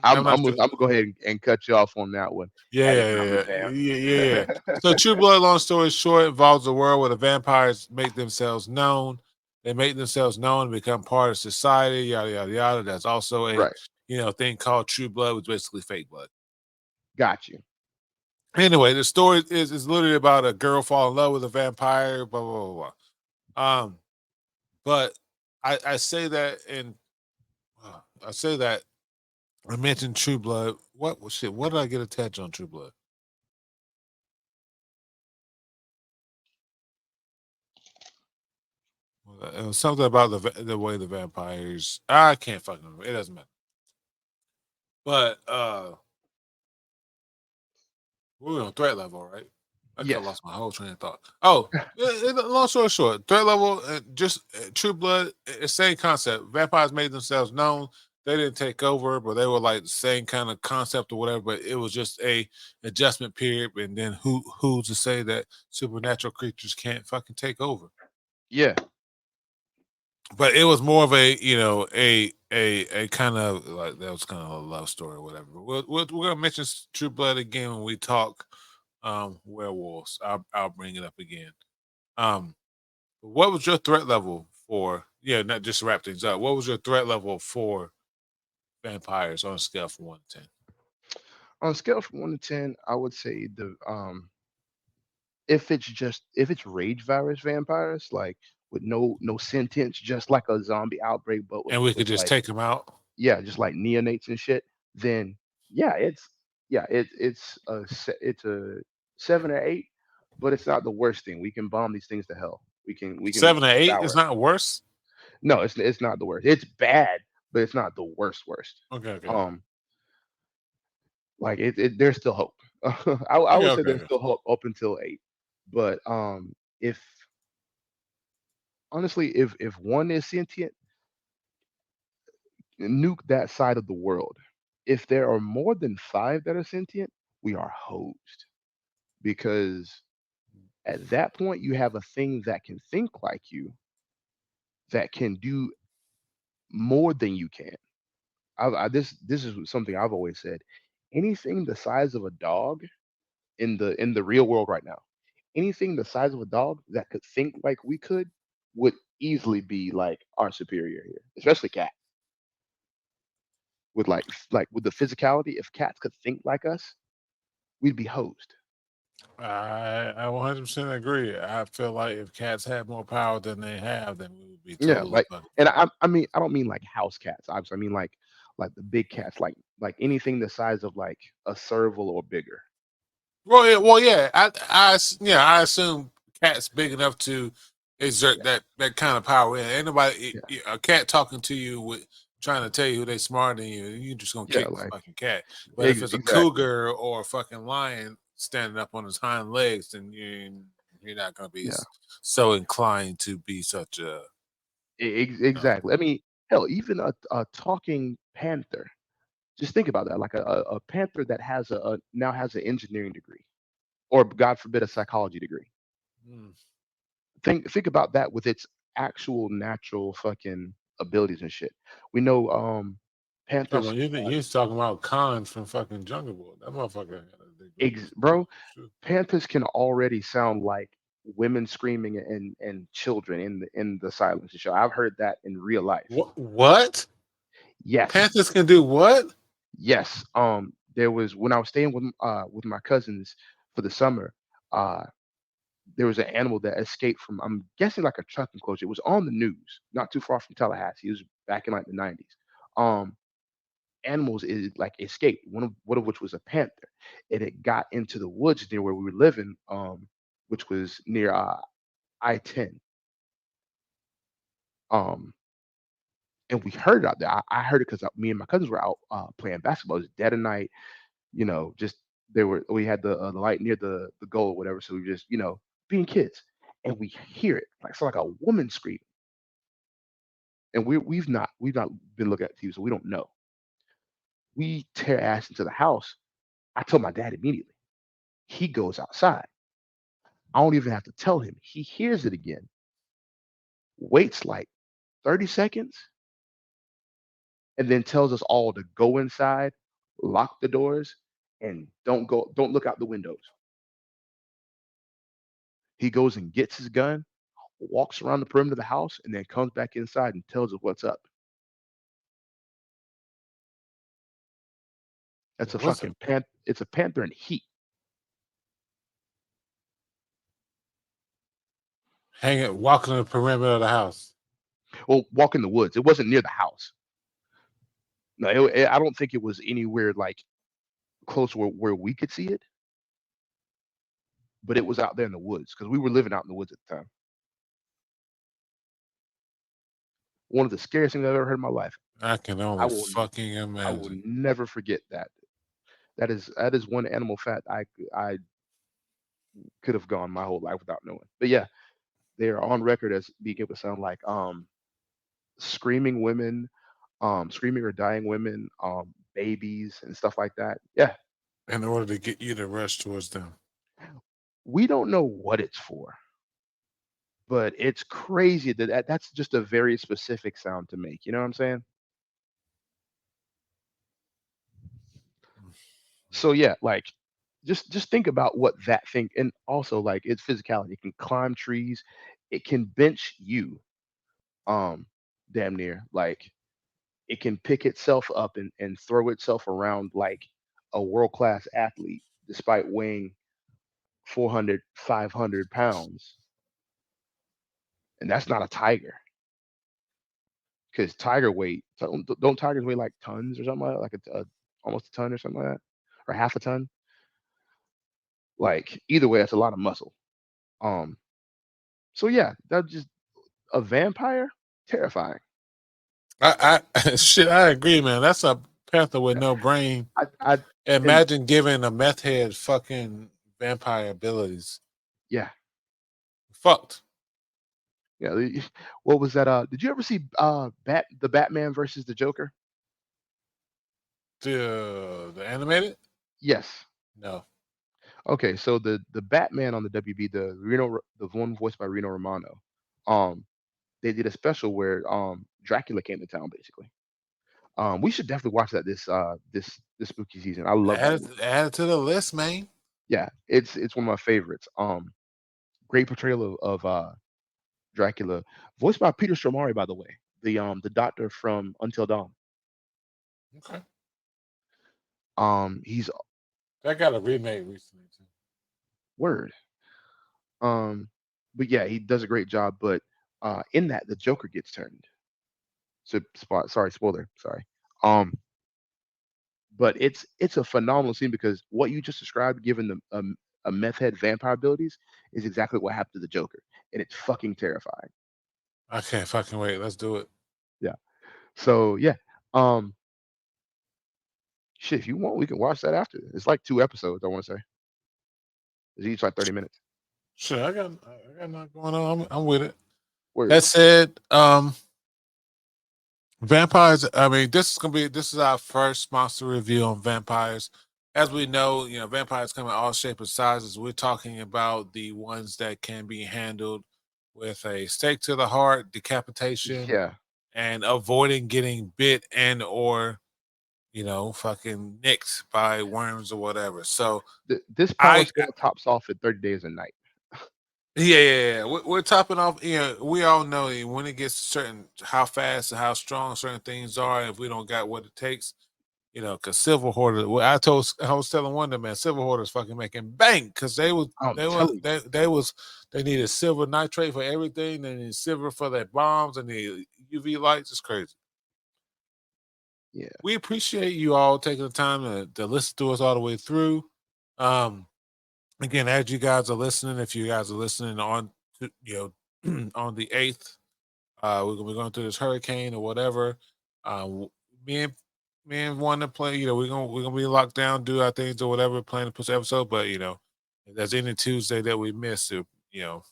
I'm
I'm
not
I'm
sure.
gonna I'm gonna go ahead and cut you off on that one.
Yeah,
Had to
yeah,
calm
yeah,
it down.
yeah, yeah, yeah. So True Blood, long story short, involves a world where the vampires make themselves known. They make themselves known and become part of society, yada yada yada. That's also a
Right.
thing called True Blood, which is basically fake blood.
Got you.
Anyway, the story is literally about a girl falling in love with a vampire, blah blah blah blah. But I say that in I say that I mentioned True Blood. What well, shit? What did I get attached on True Blood? It was something about the way the vampires. I can't fucking remember. It doesn't matter. But we were on threat level, right? I could have
Yes.
lost my whole train of thought. Oh, long story short, threat level, just True Blood, same concept. Vampires made themselves known. They didn't take over, but they were like the same kind of concept or whatever. But it was just a adjustment period. And then who's to say that supernatural creatures can't fucking take over?
Yeah.
But it was more of a a kind of like that was kind of a love story or whatever. We're gonna mention True Blood again when we talk werewolves. I'll bring it up again. Um, what was your threat level for? Yeah, not just to wrap things up. What was your threat level for vampires on a scale from 1 to 10?
On a scale from 1 to 10, I would say if it's rage virus vampires, like with no sentience, just like a zombie outbreak, but with
And we could
with
just
like
take them out.
yeah, just like neonates and shit, then yeah, it's a 7 or 8, but it's not the worst thing. We can bomb these things to hell. We can
7 or 8 is
devour it.
not worse.
No, it's not the worst. It's bad, but it's not the worst.
Okay, okay, okay,
Um, like there's still hope. I
okay,
would say
okay,
there's
okay.
still hope up until 8, but if honestly, if one is sentient, nuke that side of the world. If there are more than 5 that are sentient, we are hosed because at that point you have a thing that can think like you, that can do more than you can. This is something I've always said. Anything the size of a dog in the real world right now, anything the size of a dog that could think like we could would easily be like our superior here, especially cat. With like with the physicality, if cats could think like us, we'd be hosed.
I 100% agree. I feel like if cats had more power than they have, then we would be
Yeah,
totally
like,
fucking
and
fucked.
I mean I don't mean like house cats. Obviously, I mean like the big cats, like anything the size of like a serval or bigger.
Well, yeah. Yeah, I assume cats big enough to exert
Yeah,
that kind of power. Yeah, ain't nobody
yeah,
a cat talking to you with trying to tell you who they smarter than you. You just gonna
yeah.
kick the
Like
fucking cat. But if it's a
exactly.
cougar or a fucking lion standing up on his hind legs, then you're not gonna be
Yeah,
so inclined to be such a. Uh,
exactly. I mean, hell, even a talking panther. Just think about that. Like a panther that now has an engineering degree, or God forbid, a psychology degree.
mm,
Think about that with its actual natural fucking abilities and shit. We know
Come
Panthers,
on, you was talking about Khan from fucking Jungle Boy. That motherfucker had a big voice.
bro,
Shoot.
Panthers can already sound like women screaming and children in the silence show. I've heard that in real life.
What?
Yes,
Panthers can do what?
yes. There was when I was staying with my cousins for the summer. Uh, there was an animal that escaped from, I'm guessing, like a truck enclosure. It was on the news, not too far from Tallahassee. It was back in like the 90s. Um, Animals is like escaped. One of which was a panther, and it got into the woods near where we were living, which was near I-10. Um, and we heard it out there. I heard it because me and my cousins were out playing basketball. It was dead of night, just we had the light near the goal or whatever. So we just being kids, and we hear it like so like a woman scream, and we've not been looking at TV, so we don't know. We tear ass into the house. I told my dad immediately. He goes outside. I don't even have to tell him. He hears it again, waits like 30 seconds, and then tells us all to go inside, lock the doors, and don't look out the windows. He goes and gets his gun, walks around the perimeter of the house, and then comes back inside and tells us what's up. That's a
What's it?
fucking it's a panther in heat.
Hanging, walking the perimeter of the house.
Well, walk in the woods. It wasn't near the house. No, I don't think it was anywhere like close where we could see it, but it was out there in the woods because we were living out in the woods at the time. One of the scariest things I've ever heard in my life.
I can
I
only
will
fucking
I will
imagine.
never forget that. That is one animal fact I could have gone my whole life without knowing. But yeah, they are on record as being able to sound like screaming women, screaming or dying women, babies and stuff like that. Yeah,
In order to get you to rush towards them.
we don't know what it's for, but it's crazy that's just a very specific sound to make. You know what I'm saying? So yeah, like just think about what that thing, and also like its physicality. It can climb trees, it can bench you, um, damn near. Like it can pick itself up and throw itself around like a world class athlete, despite weighing 400, 500 pounds. And that's not a tiger, because tiger weight don't tigers weigh like tons or something like that, like almost a ton or something like that, or half a ton. Like either way, that's a lot of muscle. Um, so yeah, that just a vampire, terrifying.
Shit, I agree, man. That's a panther with no brain.
I and
Imagine giving a meth head fucking vampire abilities.
yeah,
Fucked.
yeah. What was that? Did you ever see the Batman versus the Joker?
The animated?
Yes.
No.
Okay, so the Batman on the WB, the one voiced by Reno Romano, um, they did a special where Dracula came to town basically. We should definitely watch that this spooky season. I love that movie.
Add it to the list, man.
Yeah, it's one of my favorites. Great portrayal of Dracula, voiced by Peter Stormare, by the way, the doctor from Until Dawn.
Okay.
He's
That got a remake recently too.
word. Um, but yeah, he does a great job. But in that, the Joker gets turned. So spot. Sorry, spoiler. Sorry. Um, but it's a phenomenal scene because what you just described, given a meth head vampire abilities, is exactly what happened to the Joker, and it's fucking terrifying.
I can't fucking wait. Let's do it.
Yeah. So yeah. Um, Shit, if you want, we can watch that after. It's like 2 episodes. I want to say it's each like 30 minutes.
Sure, I got nothing going on. I'm with it.
Word.
That said, vampires. I mean, this is our first monster review on vampires. As we know, vampires come in all shapes and sizes. We're talking about the ones that can be handled with a stake to the heart, decapitation,
Yeah.
and avoiding getting bit and or fucking nicked by worms or whatever. So
This power
I
squad tops off at 30 days a night.
yeah, yeah, yeah. We're topping off. We all know when it gets to certain how fast and how strong certain things are. If we don't got what it takes, because silver hoarders. Well, I was telling one of them, man, silver hoarders fucking making bank because
I'm telling you.
they needed silver nitrate for everything. They need silver for their bombs and the UV lights. It's crazy.
Yeah.
We appreciate you all taking the time to listen to us all the way through. Um, Again, as you guys are listening, if you guys are listening on the 8th, we're gonna be going through this hurricane or whatever. Me and want to play. We're gonna be locked down, do our things or whatever, plan to push the episode. But if there's any Tuesday that we miss, you know,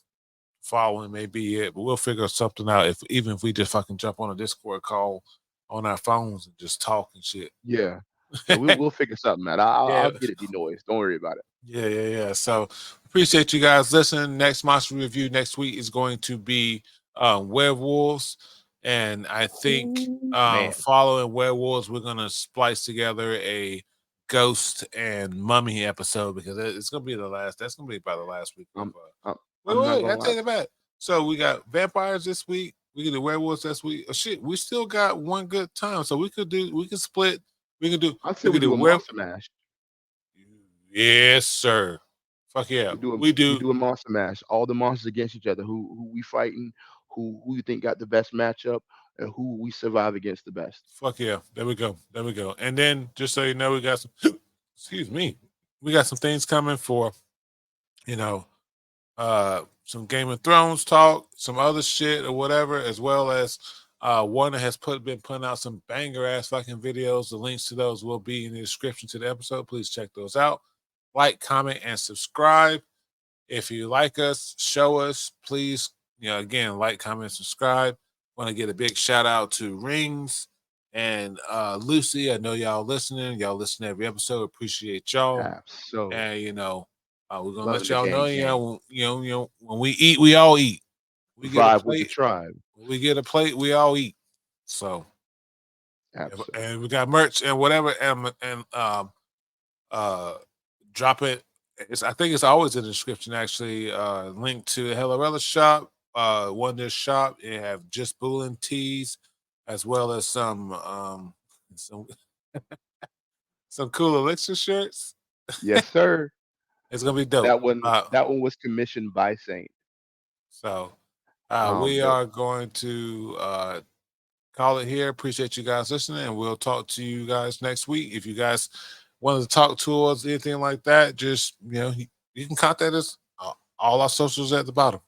following may be it. But we'll figure something out. If even if we just fucking jump on a Discord call on our phones and just talk and shit.
Yeah. Yeah, we'll figure something out. I'll
Yeah,
get it denoised. Don't worry about it.
yeah, yeah, yeah. So appreciate you guys listening. Next monster review next week is going to be werewolves, and I think
Ooh, man.
following werewolves, we're gonna splice together a ghost and mummy episode because it's gonna be the last. That's gonna be about the last week of.
I'm I'm
Wait,
I'm not
wait,
gonna
I
lie.
take it back. So we got vampires this week. We get the werewolves this week. Oh shit, we still got one good time. So we could split. We could do.
I say
We
we
could do
do a
where.
monster mash.
Yes, sir. Fuck yeah, we
We
do.
do a monster mash. All the monsters against each other. Who we fighting? Who you think got the best matchup? And who we survive against the best?
Fuck yeah. There we go. There we go. And then just so you know, we got some excuse me. We got some things coming for, you know, some Game of Thrones talk, some other shit or whatever, as well as Warner has been putting out some banger ass fucking videos. The links to those will be in the description to the episode. Please check those out. Like, comment, and subscribe. If you like us, show us, please. Again, like, comment, subscribe. Want to get a big shout out to Rings and Lucy. I know y'all listening. Y'all listen to every episode. Appreciate y'all.
So
And we're gonna let
loving the
y'all know.
gang gang.
When we eat, we all eat. We get a
Vibe with the
plate.
tribe.
When we get a plate, we all eat. So,
Absolutely.
and we got merch and whatever, and uh drop it. I think it's always in the description actually. Link to Hellarella shop, Wonder shop. They have just Bullen tees, as well as some some cool elixir shirts.
Yes, sir.
It's gonna be dope.
That one was commissioned by Saint.
So we
The
are going to call it here. Appreciate you guys listening, and we'll talk to you guys next week. If you guys want to talk to us, anything like that, just you can contact us. All our socials at the bottom.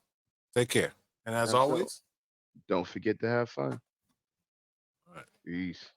Take care, and as
absolutely.
always,
Don't forget to have fun.
all right.
Peace.